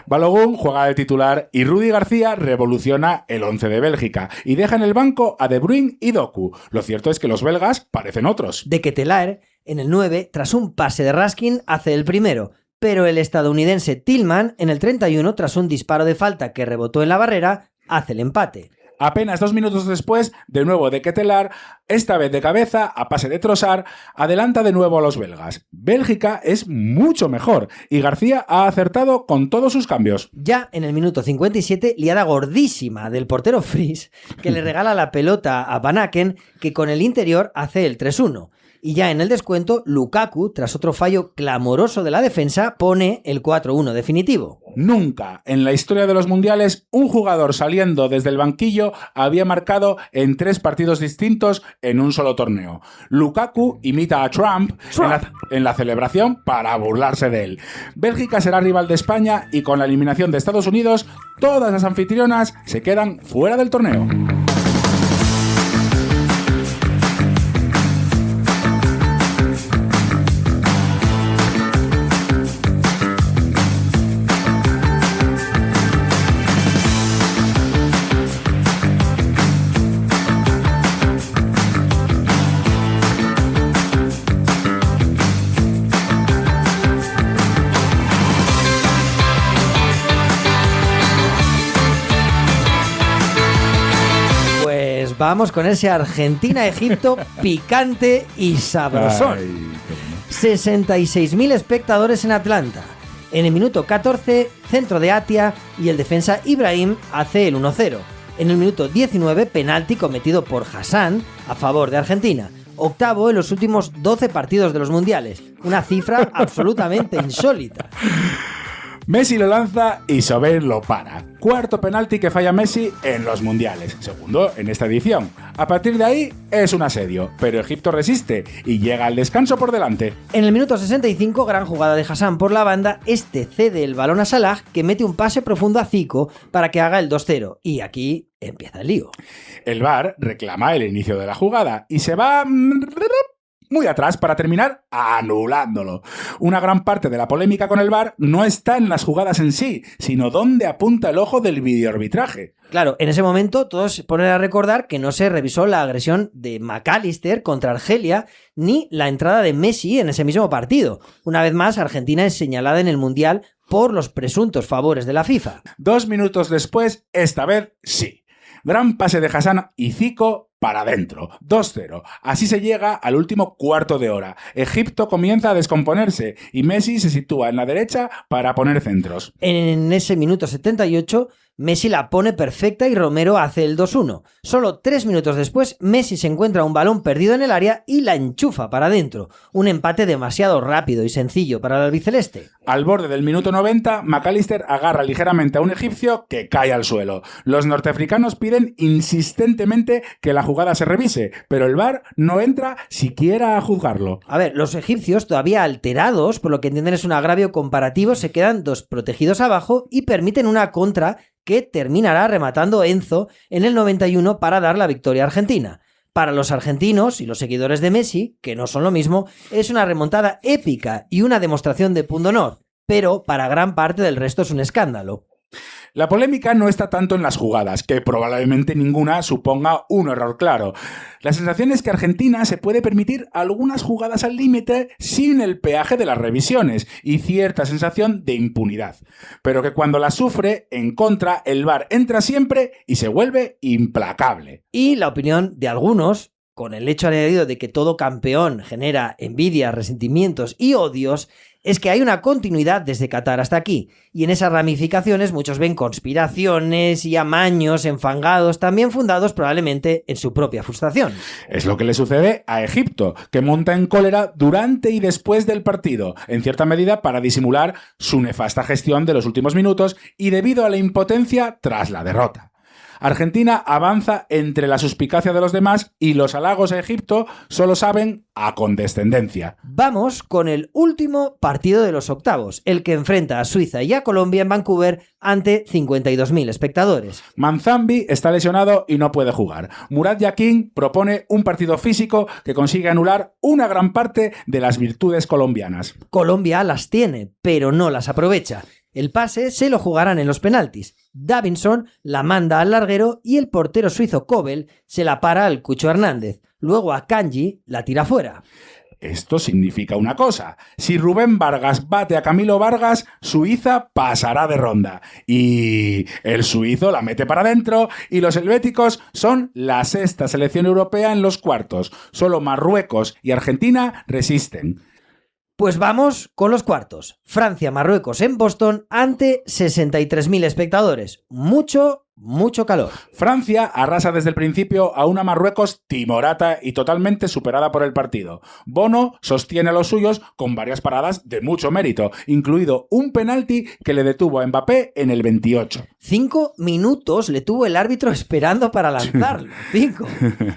Balogun juega de titular y Rudi García revoluciona el 11 de Bélgica y deja en el banco a De Bruyne y Doku. Lo cierto es que los belgas parecen otros. De Ketelaere, en el 9, tras un pase de Raskin, hace el primero, pero el estadounidense Tillman, en el 31, tras un disparo de falta que rebotó en la barrera, hace el empate. Apenas 2 minutos después, de nuevo de Ketelaere, esta vez de cabeza, a pase de Trossard, adelanta de nuevo a los belgas. Bélgica es mucho mejor y García ha acertado con todos sus cambios. Ya en el minuto 57, liada gordísima del portero Fries, que le regala la pelota a Van Aken, que con el interior hace el 3-1. Y ya en el descuento, Lukaku, tras otro fallo clamoroso de la defensa, pone el 4-1 definitivo. Nunca en la historia de los mundiales un jugador saliendo desde el banquillo había marcado en 3 partidos distintos en un solo torneo. Lukaku imita a Trump. En la celebración para burlarse de él. Bélgica será rival de España y con la eliminación de Estados Unidos, todas las anfitrionas se quedan fuera del torneo. Vamos con ese Argentina-Egipto picante y sabrosón. 66.000 espectadores en Atlanta. En el minuto 14, centro de Atia y el defensa Ibrahim hace el 1-0. En el minuto 19, penalti cometido por Hassan a favor de Argentina. Octavo en los últimos 12 partidos de los mundiales. Una cifra absolutamente insólita. Messi lo lanza y Sober lo para. Cuarto penalti que falla Messi en los mundiales. Segundo en esta edición. A partir de ahí es un asedio, pero Egipto resiste y llega al descanso por delante. En el minuto 65, gran jugada de Hassan por la banda, este cede el balón a Salah, que mete un pase profundo a Zico para que haga el 2-0. Y aquí empieza el lío. El VAR reclama el inicio de la jugada y se va muy atrás para terminar anulándolo. Una gran parte de la polémica con el VAR no está en las jugadas en sí, sino dónde apunta el ojo del videoarbitraje. Claro, en ese momento todos se ponen a recordar que no se revisó la agresión de McAllister contra Argelia ni la entrada de Messi en ese mismo partido. Una vez más, Argentina es señalada en el Mundial por los presuntos favores de la FIFA. 2 minutos después, esta vez sí. Gran pase de Hassan y Zico para adentro. 2-0. Así se llega al último cuarto de hora. Egipto comienza a descomponerse y Messi se sitúa en la derecha para poner centros. En ese minuto 78, Messi la pone perfecta y Romero hace el 2-1. Solo 3 minutos después, Messi se encuentra un balón perdido en el área y la enchufa para adentro. Un empate demasiado rápido y sencillo para el albiceleste. Al borde del minuto 90, McAllister agarra ligeramente a un egipcio que cae al suelo. Los norteafricanos piden insistentemente que la jugada se revise, pero el VAR no entra siquiera a juzgarlo. A ver, los egipcios, todavía alterados, por lo que entienden es un agravio comparativo, se quedan 2 protegidos abajo y permiten una contra que terminará rematando Enzo en el 91 para dar la victoria a Argentina. Para los argentinos y los seguidores de Messi, que no son lo mismo, es una remontada épica y una demostración de pundonor, pero para gran parte del resto es un escándalo. La polémica no está tanto en las jugadas, que probablemente ninguna suponga un error claro. La sensación es que Argentina se puede permitir algunas jugadas al límite sin el peaje de las revisiones y cierta sensación de impunidad. Pero que cuando las sufre, en contra, el VAR entra siempre y se vuelve implacable. Y la opinión de algunos con el hecho añadido de que todo campeón genera envidia, resentimientos y odios, es que hay una continuidad desde Qatar hasta aquí, y en esas ramificaciones muchos ven conspiraciones y amaños enfangados, también fundados probablemente en su propia frustración. Es lo que le sucede a Egipto, que monta en cólera durante y después del partido, en cierta medida para disimular su nefasta gestión de los últimos minutos y debido a la impotencia tras la derrota. Argentina avanza entre la suspicacia de los demás y los halagos a Egipto solo saben a condescendencia. Vamos con el último partido de los octavos, el que enfrenta a Suiza y a Colombia en Vancouver ante 52.000 espectadores. Manzambi está lesionado y no puede jugar. Murat Yakin propone un partido físico que consigue anular una gran parte de las virtudes colombianas. Colombia las tiene, pero no las aprovecha. El pase se lo jugarán en los penaltis. Davinson la manda al larguero y el portero suizo Kobel se la para al Cucho Hernández. Luego Akanji la tira fuera. Esto significa una cosa. Si Rubén Vargas bate a Camilo Vargas, Suiza pasará de ronda. Y el suizo la mete para adentro y los helvéticos son la sexta selección europea en los cuartos. Solo Marruecos y Argentina resisten. Pues vamos con los cuartos. Francia-Marruecos en Boston ante 63.000 espectadores. Mucho calor. Francia arrasa desde el principio a una Marruecos timorata y totalmente superada por el partido. Bono sostiene a los suyos con varias paradas de mucho mérito, incluido un penalti que le detuvo a Mbappé en el 28. 5 minutos le tuvo el árbitro esperando para lanzarlo. 5.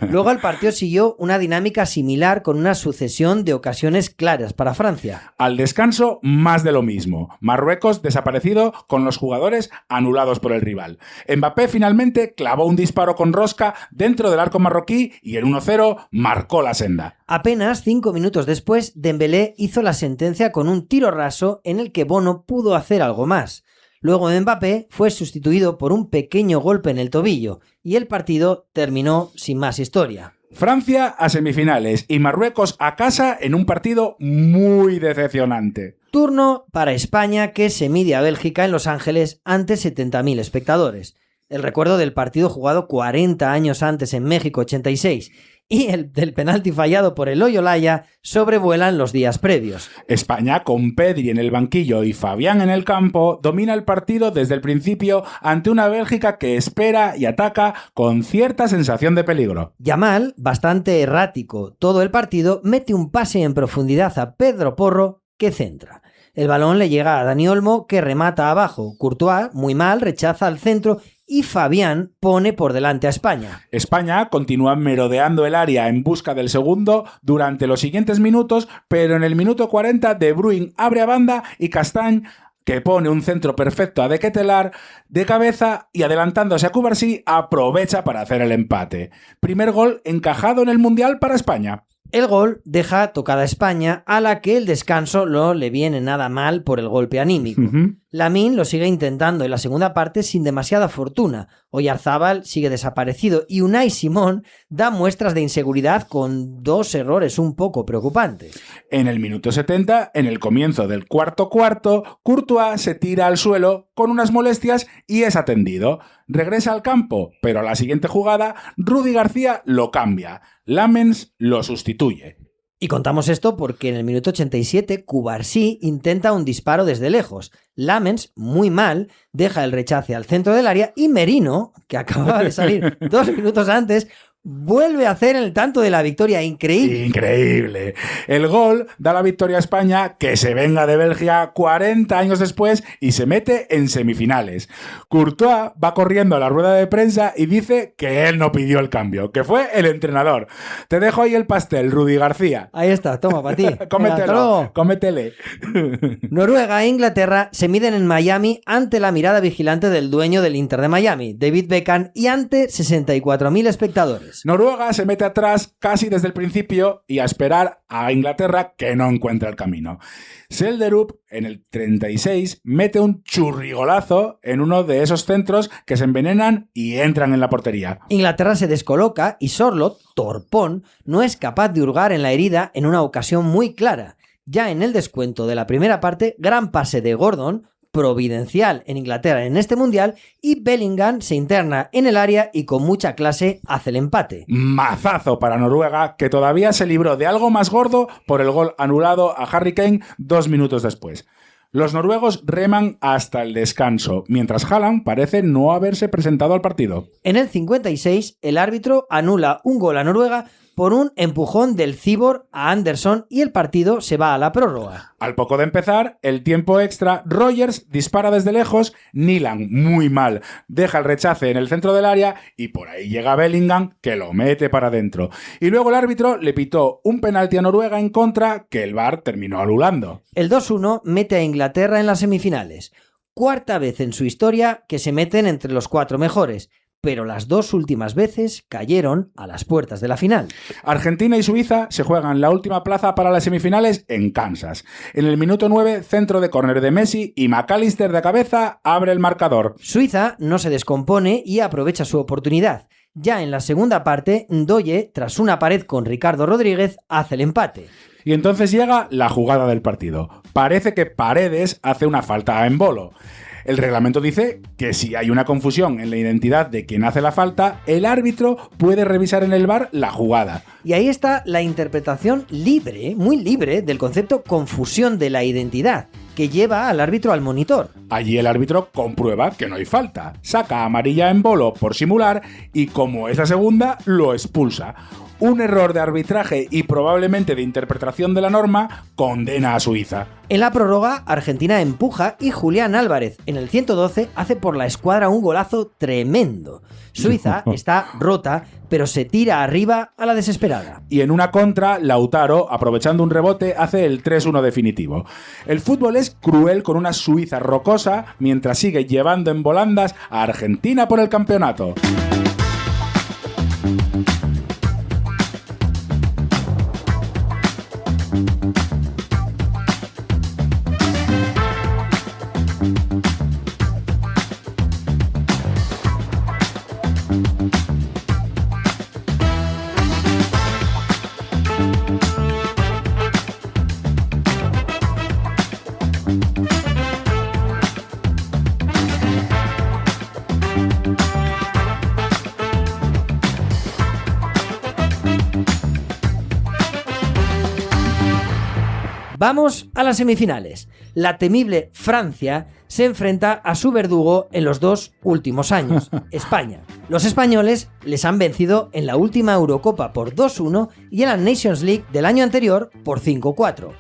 Luego el partido siguió una dinámica similar con una sucesión de ocasiones claras para Francia. Al descanso, más de lo mismo. Marruecos desaparecido con los jugadores anulados por el rival. Mbappé finalmente clavó un disparo con rosca dentro del arco marroquí y el 1-0 marcó la senda. Apenas 5 minutos después, Dembélé hizo la sentencia con un tiro raso en el que Bono pudo hacer algo más. Luego Mbappé fue sustituido por un pequeño golpe en el tobillo y el partido terminó sin más historia. Francia a semifinales y Marruecos a casa en un partido muy decepcionante. Turno para España, que se mide a Bélgica en Los Ángeles ante 70.000 espectadores. El recuerdo del partido jugado 40 años antes en México 86 y el del penalti fallado por Eloy Olaya sobrevuelan los días previos. España, con Pedri en el banquillo y Fabián en el campo, domina el partido desde el principio ante una Bélgica que espera y ataca con cierta sensación de peligro. Yamal, bastante errático todo el partido, mete un pase en profundidad a Pedro Porro que centra. El balón le llega a Dani Olmo, que remata abajo. Courtois, muy mal, rechaza al centro y Fabián pone por delante a España. España continúa merodeando el área en busca del segundo durante los siguientes minutos, pero en el minuto 40 De Bruyne abre a banda y Castagne, que pone un centro perfecto a De Ketelaere de cabeza y adelantándose a Cubarsí, aprovecha para hacer el empate. Primer gol encajado en el Mundial para España. El gol deja tocada a España, a la que el descanso no le viene nada mal por el golpe anímico. Lamine lo sigue intentando en la segunda parte sin demasiada fortuna. Oyarzábal sigue desaparecido y Unai Simón da muestras de inseguridad con 2 errores un poco preocupantes. En el minuto 70, en el comienzo del cuarto, Courtois se tira al suelo con unas molestias y es atendido. Regresa al campo, pero a la siguiente jugada, Rudi García lo cambia. Lamens lo sustituye. Y contamos esto porque en el minuto 87 Cubarsí intenta un disparo desde lejos. Lamens, muy mal, deja el rechace al centro del área y Merino, que acababa de salir 2 minutos antes, vuelve a hacer el tanto de la victoria. Increíble. Increíble. El gol da la victoria a España, que se venga de Bélgica 40 años después y se mete en semifinales. Courtois va corriendo a la rueda de prensa y dice que él no pidió el cambio, que fue el entrenador. Te dejo ahí el pastel, Rudi García. Ahí está, toma, para ti. Cómetelo, cómetele. Noruega e Inglaterra se miden en Miami ante la mirada vigilante del dueño del Inter de Miami, David Beckham, y ante 64.000 espectadores. Noruega se mete atrás casi desde el principio y a esperar a Inglaterra, que no encuentra el camino. Selderup, en el 36, mete un churrigolazo en uno de esos centros que se envenenan y entran en la portería. Inglaterra se descoloca y Sorloth, torpón, no es capaz de hurgar en la herida en una ocasión muy clara. Ya en el descuento de la primera parte, gran pase de Gordon, providencial en Inglaterra en este mundial y Bellingham se interna en el área y con mucha clase hace el empate. Mazazo para Noruega, que todavía se libró de algo más gordo por el gol anulado a Harry Kane 2 minutos después. Los noruegos reman hasta el descanso, mientras Haaland parece no haberse presentado al partido. En el 56, el árbitro anula un gol a Noruega por un empujón del Cibor a Anderson y el partido se va a la prórroga. Al poco de empezar el tiempo extra, Rogers dispara desde lejos, Nyland muy mal, deja el rechace en el centro del área y por ahí llega Bellingham que lo mete para adentro. Y luego el árbitro le pitó un penalti a Noruega en contra que el VAR terminó anulando. El 2-1 mete a Inglaterra en las semifinales. Cuarta vez en su historia que se meten entre los 4 mejores. Pero las 2 últimas veces cayeron a las puertas de la final. Argentina y Suiza se juegan la última plaza para las semifinales en Kansas. En el minuto 9, centro de córner de Messi y McAllister de cabeza abre el marcador. Suiza no se descompone y aprovecha su oportunidad. Ya en la segunda parte, Ndoye, tras una pared con Ricardo Rodríguez, hace el empate. Y entonces llega la jugada del partido. Parece que Paredes hace una falta a Embolo. El reglamento dice que si hay una confusión en la identidad de quien hace la falta, el árbitro puede revisar en el VAR la jugada. Y ahí está la interpretación libre, muy libre, del concepto confusión de la identidad, que lleva al árbitro al monitor. Allí el árbitro comprueba que no hay falta, saca amarilla a Embolo por simular y como es la segunda, lo expulsa. Un error de arbitraje y probablemente de interpretación de la norma condena a Suiza. En la prórroga, Argentina empuja y Julián Álvarez, en el 112, hace por la escuadra un golazo tremendo. Suiza está rota, pero se tira arriba a la desesperada. Y en una contra, Lautaro, aprovechando un rebote, hace el 3-1 definitivo. El fútbol es cruel con una Suiza rocosa mientras sigue llevando en volandas a Argentina por el campeonato. Vamos a las semifinales. La temible Francia se enfrenta a su verdugo en los 2 últimos años, España. Los españoles les han vencido en la última Eurocopa por 2-1 y en la Nations League del año anterior por 5-4.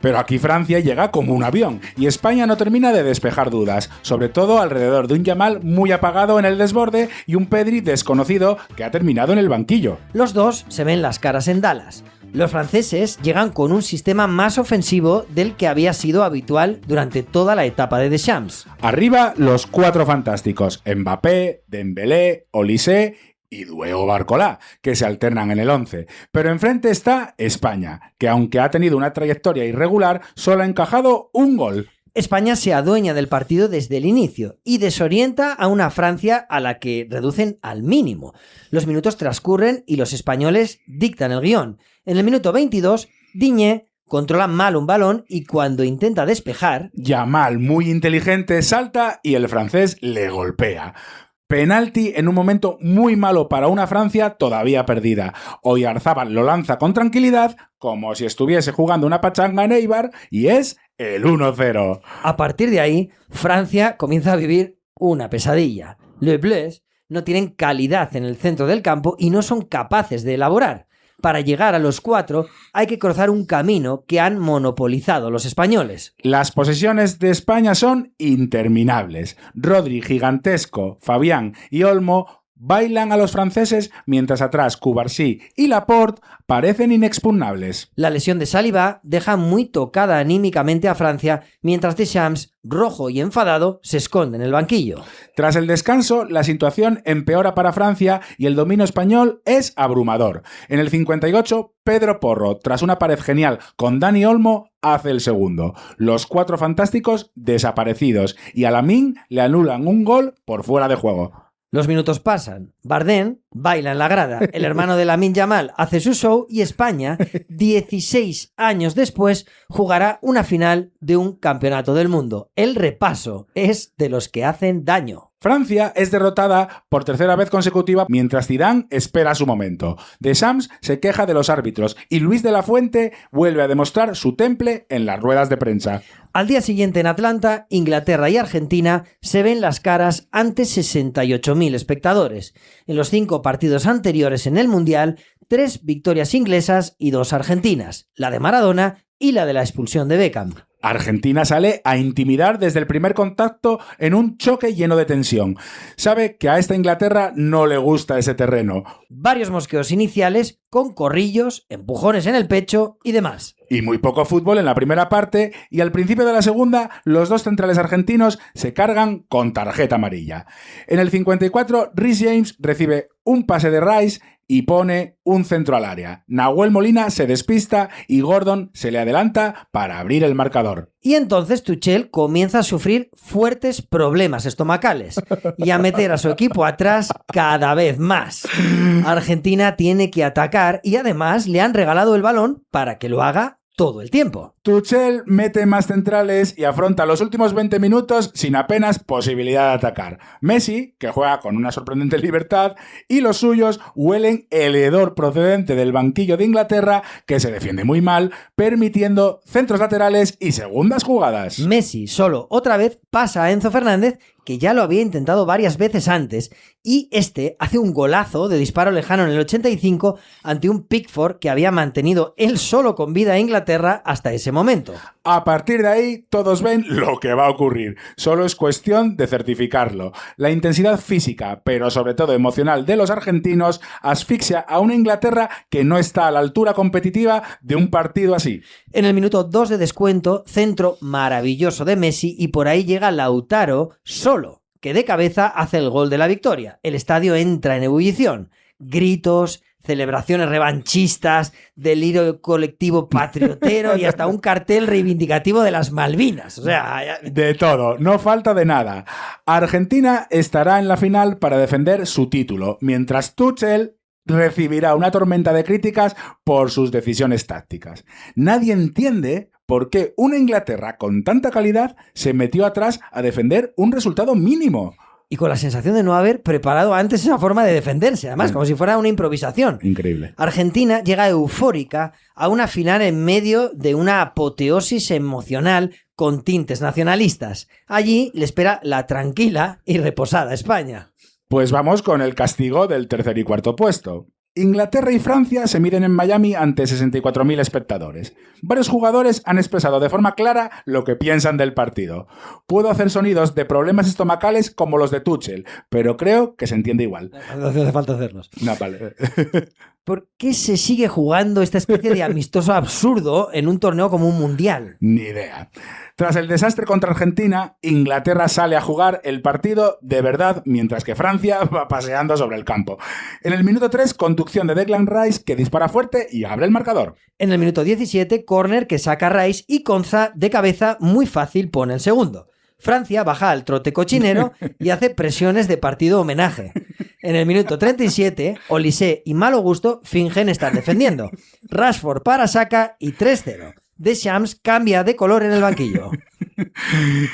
Pero aquí Francia llega como un avión y España no termina de despejar dudas, sobre todo alrededor de un Yamal muy apagado en el desborde y un Pedri desconocido que ha terminado en el banquillo. Los dos se ven las caras en Dallas. Los franceses llegan con un sistema más ofensivo del que había sido habitual durante toda la etapa de Deschamps. Arriba los 4 fantásticos, Mbappé, Dembélé, Olise y Diego Barcolá, que se alternan en el 11. Pero enfrente está España, que aunque ha tenido una trayectoria irregular, solo ha encajado un gol. España se adueña del partido desde el inicio y desorienta a una Francia a la que reducen al mínimo. Los minutos transcurren y los españoles dictan el guión. En el minuto 22, Digne controla mal un balón y cuando intenta despejar, Yamal, muy inteligente, salta y el francés le golpea. Penalti en un momento muy malo para una Francia todavía perdida. Oyarzábal lo lanza con tranquilidad, como si estuviese jugando una pachanga en Eibar, y es el 1-0. A partir de ahí, Francia comienza a vivir una pesadilla. Les Bleus no tienen calidad en el centro del campo y no son capaces de elaborar. Para llegar a los 4 hay que cruzar un camino que han monopolizado los españoles. Las posesiones de España son interminables. Rodri, Gigantesco, Fabián y Olmo bailan a los franceses mientras atrás Cubarsí y Laporte parecen inexpugnables. La lesión de Saliba deja muy tocada anímicamente a Francia, mientras Deschamps, rojo y enfadado, se esconde en el banquillo. Tras el descanso, la situación empeora para Francia y el dominio español es abrumador. En el 58, Pedro Porro, tras una pared genial con Dani Olmo, hace el segundo. Los 4 fantásticos desaparecidos y a Lamine le anulan un gol por fuera de juego. Los minutos pasan, Bardem baila en la grada, el hermano de Lamine Yamal hace su show y España, 16 años después, jugará una final de un campeonato del mundo. El repaso es de los que hacen daño. Francia es derrotada por tercera vez consecutiva mientras Zidane espera su momento. Deschamps se queja de los árbitros y Luis de la Fuente vuelve a demostrar su temple en las ruedas de prensa. Al día siguiente en Atlanta, Inglaterra y Argentina se ven las caras ante 68.000 espectadores. En los 5 partidos anteriores en el Mundial, 3 victorias inglesas y 2 argentinas, la de Maradona y la de la expulsión de Beckham. Argentina sale a intimidar desde el primer contacto en un choque lleno de tensión. Sabe que a esta Inglaterra no le gusta ese terreno. Varios mosqueos iniciales con corrillos, empujones en el pecho y demás. Y muy poco fútbol en la primera parte y al principio de la segunda los 2 centrales argentinos se cargan con tarjeta amarilla. En el 54 Reece James recibe un pase de Rice y pone un centro al área. Nahuel Molina se despista y Gordon se le adelanta para abrir el marcador. Y entonces Tuchel comienza a sufrir fuertes problemas estomacales y a meter a su equipo atrás cada vez más. Argentina tiene que atacar y además le han regalado el balón para que lo haga todo el tiempo. Tuchel mete más centrales y afronta los últimos 20 minutos sin apenas posibilidad de atacar. Messi, que juega con una sorprendente libertad, y los suyos huelen el hedor procedente del banquillo de Inglaterra, que se defiende muy mal, permitiendo centros laterales y segundas jugadas. Messi solo otra vez pasa a Enzo Fernández, que ya lo había intentado varias veces antes, y este hace un golazo de disparo lejano en el 85 ante un Pickford que había mantenido él solo con vida a Inglaterra hasta ese momento. A partir de ahí, todos ven lo que va a ocurrir. Solo es cuestión de certificarlo. La intensidad física, pero sobre todo emocional de los argentinos, asfixia a una Inglaterra que no está a la altura competitiva de un partido así. En el minuto 2 de descuento, centro maravilloso de Messi y por ahí llega Lautaro solo, que de cabeza hace el gol de la victoria. El estadio entra en ebullición. Gritos, celebraciones revanchistas, delirio colectivo patriotero y hasta un cartel reivindicativo de las Malvinas. O sea, de todo, no falta de nada. Argentina estará en la final para defender su título, mientras Tuchel recibirá una tormenta de críticas por sus decisiones tácticas. Nadie entiende por qué una Inglaterra con tanta calidad se metió atrás a defender un resultado mínimo. Y con la sensación de no haber preparado antes esa forma de defenderse, además, como si fuera una improvisación. Increíble. Argentina llega eufórica a una final en medio de una apoteosis emocional con tintes nacionalistas. Allí le espera la tranquila y reposada España. Pues vamos con el castigo del tercer y cuarto puesto. Inglaterra y Francia se miden en Miami ante 64.000 espectadores. Varios jugadores han expresado de forma clara lo que piensan del partido. Puedo hacer sonidos de problemas estomacales como los de Tuchel, pero creo que se entiende igual. No hace falta hacerlos. No, vale. ¿Por qué se sigue jugando esta especie de amistoso absurdo en un torneo como un mundial? Ni idea. Tras el desastre contra Argentina, Inglaterra sale a jugar el partido de verdad, mientras que Francia va paseando sobre el campo. En el minuto 3, conducción de Declan Rice, que dispara fuerte y abre el marcador. En el minuto 17, córner que saca Rice y Konza de cabeza muy fácil pone el segundo. Francia baja al trote cochinero y hace presiones de partido homenaje. En el minuto 37, Olise y Malo Gusto fingen estar defendiendo. Rashford para Saka y 3-0. Deschamps cambia de color en el banquillo.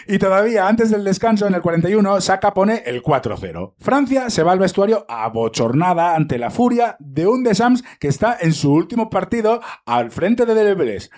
Y todavía antes del descanso, en el 41, Saka pone el 4-0. Francia se va al vestuario abochornada ante la furia de un Deschamps que está en su último partido al frente de Deleuze.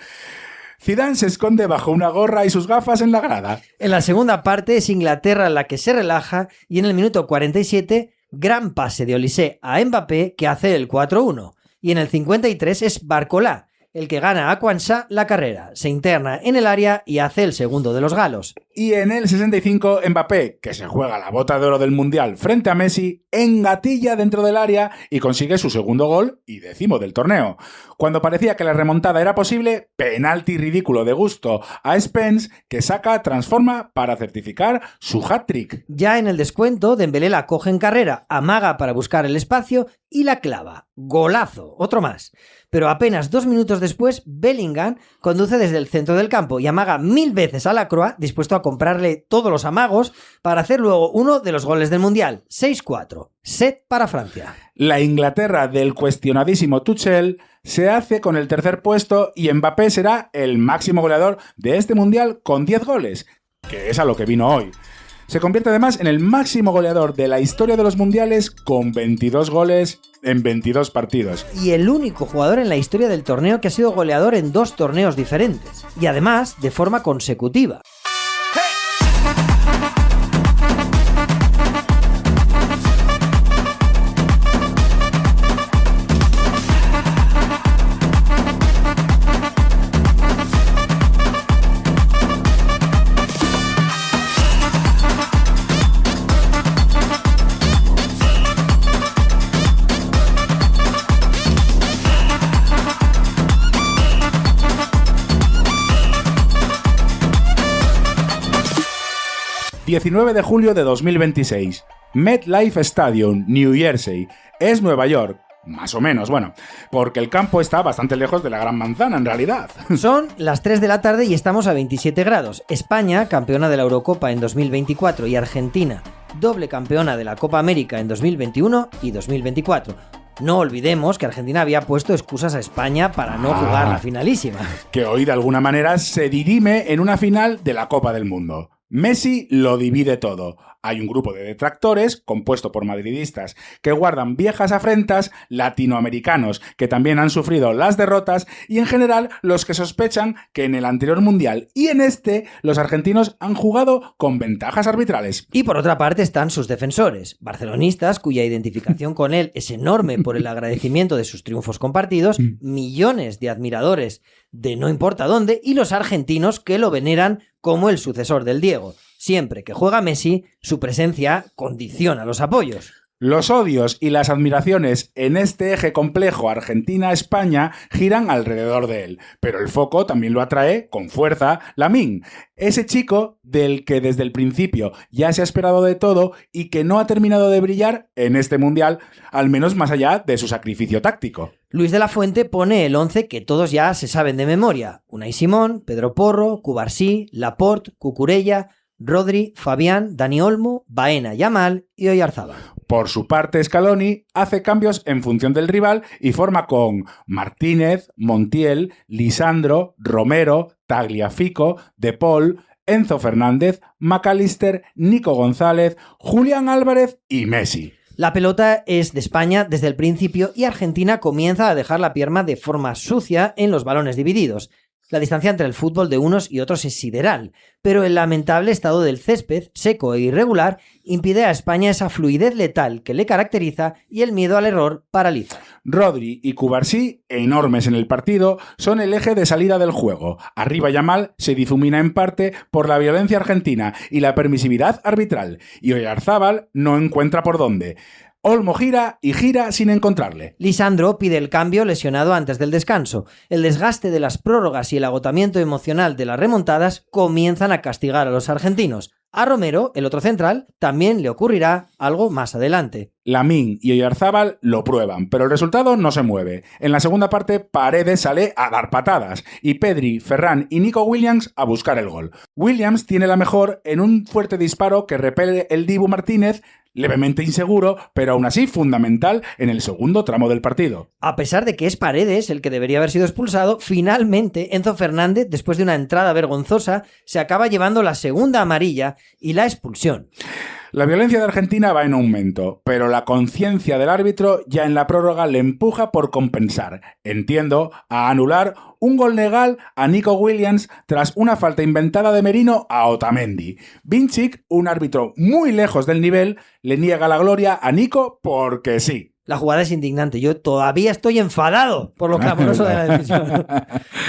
Zidane se esconde bajo una gorra y sus gafas en la grada. En la segunda parte es Inglaterra la que se relaja y en el minuto 47, gran pase de Olise a Mbappé que hace el 4-1. Y en el 53 es Barcola el que gana a Quansah la carrera, se interna en el área y hace el segundo de los galos. Y en el 65, Mbappé, que se juega la bota de oro del Mundial frente a Messi, engatilla dentro del área y consigue su segundo gol y 10º del torneo. Cuando parecía que la remontada era posible, penalti ridículo de Gusto a Spence, que Saka transforma para certificar su hat-trick. Ya en el descuento, Dembélé la coge en carrera, amaga para buscar el espacio y la clava. Golazo, otro más. Pero apenas 2 minutos después, Bellingham conduce desde el centro del campo y amaga 1000 veces a Lacroix, dispuesto a comprarle todos los amagos para hacer luego uno de los goles del Mundial. 6-4. Set para Francia. La Inglaterra del cuestionadísimo Tuchel se hace con el tercer puesto y Mbappé será el máximo goleador de este Mundial con 10 goles, que es a lo que vino hoy. Se convierte además en el máximo goleador de la historia de los mundiales con 22 goles en 22 partidos. Y el único jugador en la historia del torneo que ha sido goleador en 2 torneos diferentes. Y además de forma consecutiva. ...19 de julio de 2026... MetLife Stadium, New Jersey... es Nueva York... más o menos, bueno... porque el campo está bastante lejos de la Gran Manzana, en realidad. Son las 3 de la tarde y estamos a 27 grados. España, campeona de la Eurocopa en 2024... y Argentina, doble campeona de la Copa América en 2021 y 2024... No olvidemos que Argentina había puesto excusas a España para no jugar la finalísima. Que hoy de alguna manera se dirime en una final de la Copa del Mundo. Messi lo divide todo. Hay un grupo de detractores, compuesto por madridistas, que guardan viejas afrentas, latinoamericanos, que también han sufrido las derrotas, y en general los que sospechan que en el anterior Mundial y en este, los argentinos han jugado con ventajas arbitrales. Y por otra parte están sus defensores, barcelonistas, cuya identificación con él es enorme por el agradecimiento de sus triunfos compartidos, millones de admiradores de no importa dónde, y los argentinos que lo veneran como el sucesor del Diego. Siempre que juega Messi, su presencia condiciona los apoyos. Los odios y las admiraciones en este eje complejo Argentina-España giran alrededor de él, pero el foco también lo atrae con fuerza Lamine, ese chico del que desde el principio ya se ha esperado de todo y que no ha terminado de brillar en este Mundial, al menos más allá de su sacrificio táctico. Luis de la Fuente pone el 11 que todos ya se saben de memoria: Unai Simón, Pedro Porro, Cubarsí, Laporte, Cucurella, Rodri, Fabián, Dani Olmo, Baena, Yamal y Oyarzábal. Por su parte, Scaloni hace cambios en función del rival y forma con Martínez, Montiel, Lisandro, Romero, Tagliafico, De Paul, Enzo Fernández, McAllister, Nico González, Julián Álvarez y Messi. La pelota es de España desde el principio y Argentina comienza a dejar la pierna de forma sucia en los balones divididos. La distancia entre el fútbol de unos y otros es sideral, pero el lamentable estado del césped, seco e irregular, impide a España esa fluidez letal que le caracteriza y el miedo al error paraliza. Rodri y Cubarsí, enormes en el partido, son el eje de salida del juego. Arriba Yamal se difumina en parte por la violencia argentina y la permisividad arbitral, y Oyarzábal no encuentra por dónde. Olmo gira y gira sin encontrarle. Lisandro pide el cambio lesionado antes del descanso. El desgaste de las prórrogas y el agotamiento emocional de las remontadas comienzan a castigar a los argentinos. A Romero, el otro central, también le ocurrirá algo más adelante. Lamine y Oyarzábal lo prueban, pero el resultado no se mueve. En la segunda parte, Paredes sale a dar patadas y Pedri, Ferran y Nico Williams a buscar el gol. Williams tiene la mejor en un fuerte disparo que repele el Dibu Martínez, levemente inseguro, pero aún así fundamental en el segundo tramo del partido. A pesar de que es Paredes el que debería haber sido expulsado, finalmente Enzo Fernández, después de una entrada vergonzosa, se acaba llevando la segunda amarilla y la expulsión. La violencia de Argentina va en aumento, pero la conciencia del árbitro ya en la prórroga le empuja por compensar, entiendo, a anular un gol legal a Nico Williams tras una falta inventada de Merino a Otamendi. Vincic, un árbitro muy lejos del nivel, le niega la gloria a Nico porque sí. La jugada es indignante. Yo todavía estoy enfadado por lo clamoroso de la decisión.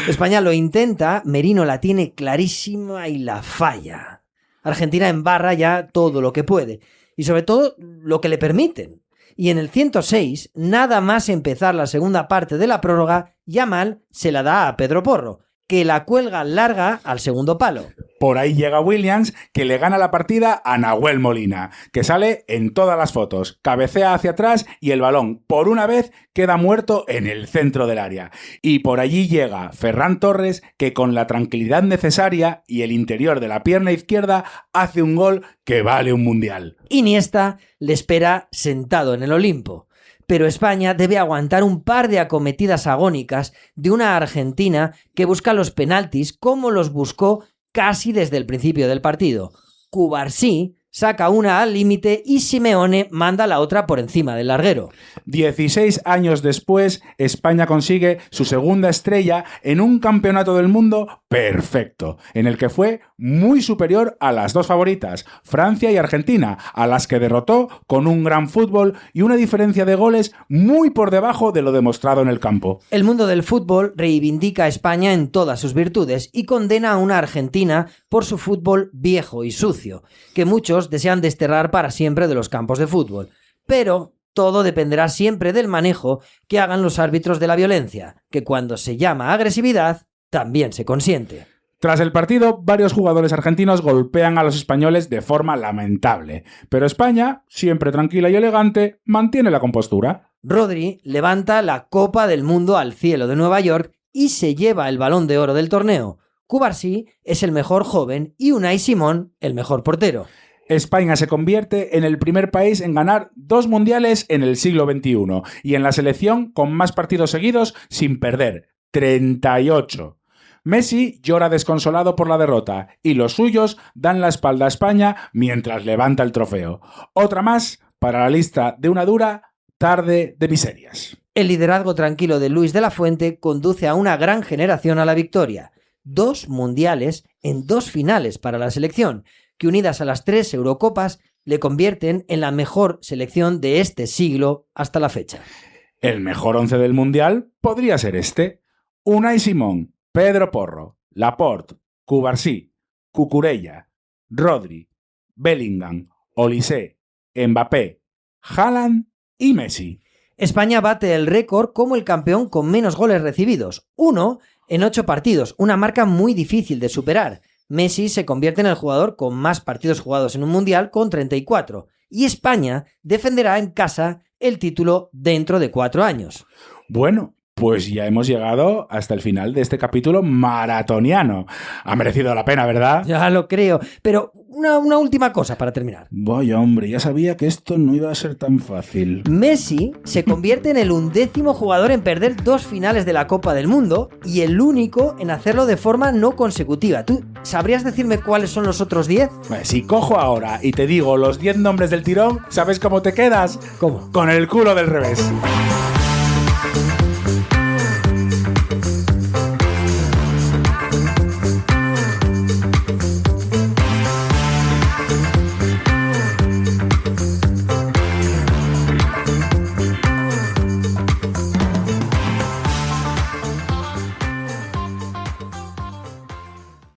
España lo intenta, Merino la tiene clarísima y la falla. Argentina embarra ya todo lo que puede y sobre todo lo que le permiten. Y en el 106, nada más empezar la segunda parte de la prórroga, Yamal se la da a Pedro Porro. que la cuelga larga al segundo palo. Por ahí llega Williams, que le gana la partida a Nahuel Molina, que sale en todas las fotos, cabecea hacia atrás y el balón, por una vez, queda muerto en el centro del área. Y por allí llega Ferran Torres, que con la tranquilidad necesaria y el interior de la pierna izquierda hace un gol que vale un mundial. Iniesta le espera sentado en el Olimpo. Pero España debe aguantar un par de acometidas agónicas de una Argentina que busca los penaltis como los buscó casi desde el principio del partido. Cubarsí saca una al límite y Simeone manda la otra por encima del larguero. 16 años después, España consigue su segunda estrella en un campeonato del mundo perfecto, en el que fue muy superior a las dos favoritas, Francia y Argentina, a las que derrotó con un gran fútbol y una diferencia de goles muy por debajo de lo demostrado en el campo. El mundo del fútbol reivindica a España en todas sus virtudes y condena a una Argentina por su fútbol viejo y sucio, que muchos desean desterrar para siempre de los campos de fútbol. Pero todo dependerá siempre del manejo que hagan los árbitros de la violencia, que cuando se llama agresividad, también se consiente. Tras el partido, varios jugadores argentinos golpean a los españoles de forma lamentable, pero España, siempre tranquila y elegante, mantiene la compostura. Rodri levanta la Copa del Mundo al cielo de Nueva York y se lleva el Balón de Oro del torneo. Cubarsí es el mejor joven y Unai Simón el mejor portero. España se convierte en el primer país en ganar 2 mundiales en el siglo XXI y en la selección con más partidos seguidos sin perder, 38. Messi llora desconsolado por la derrota y los suyos dan la espalda a España mientras levanta el trofeo. Otra más para la lista de una dura tarde de miserias. El liderazgo tranquilo de Luis de la Fuente conduce a una gran generación a la victoria. 2 mundiales en 2 finales para la selección, que unidas a las 3 Eurocopas le convierten en la mejor selección de este siglo hasta la fecha. El mejor 11 del mundial podría ser este: Unai Simón, Pedro Porro, Laporte, Cubarsí, Cucurella, Rodri, Bellingham, Olise, Mbappé, Haaland y Messi. España bate el récord como el campeón con menos goles recibidos, 1 en 8 partidos, una marca muy difícil de superar. Messi se convierte en el jugador con más partidos jugados en un mundial con 34 y España defenderá en casa el título dentro de 4 años. Bueno, pues ya hemos llegado hasta el final de este capítulo maratoniano. Ha merecido la pena, ¿verdad? Ya lo creo, pero una última cosa para terminar. Vaya hombre, ya sabía que esto no iba a ser tan fácil. Messi se convierte en el 11º jugador en perder 2 finales de la Copa del Mundo y el único en hacerlo de forma no consecutiva. ¿Tú sabrías decirme cuáles son los otros 10? Si cojo ahora y te digo los 10 nombres del tirón, ¿sabes cómo te quedas? ¿Cómo? Con el culo del revés.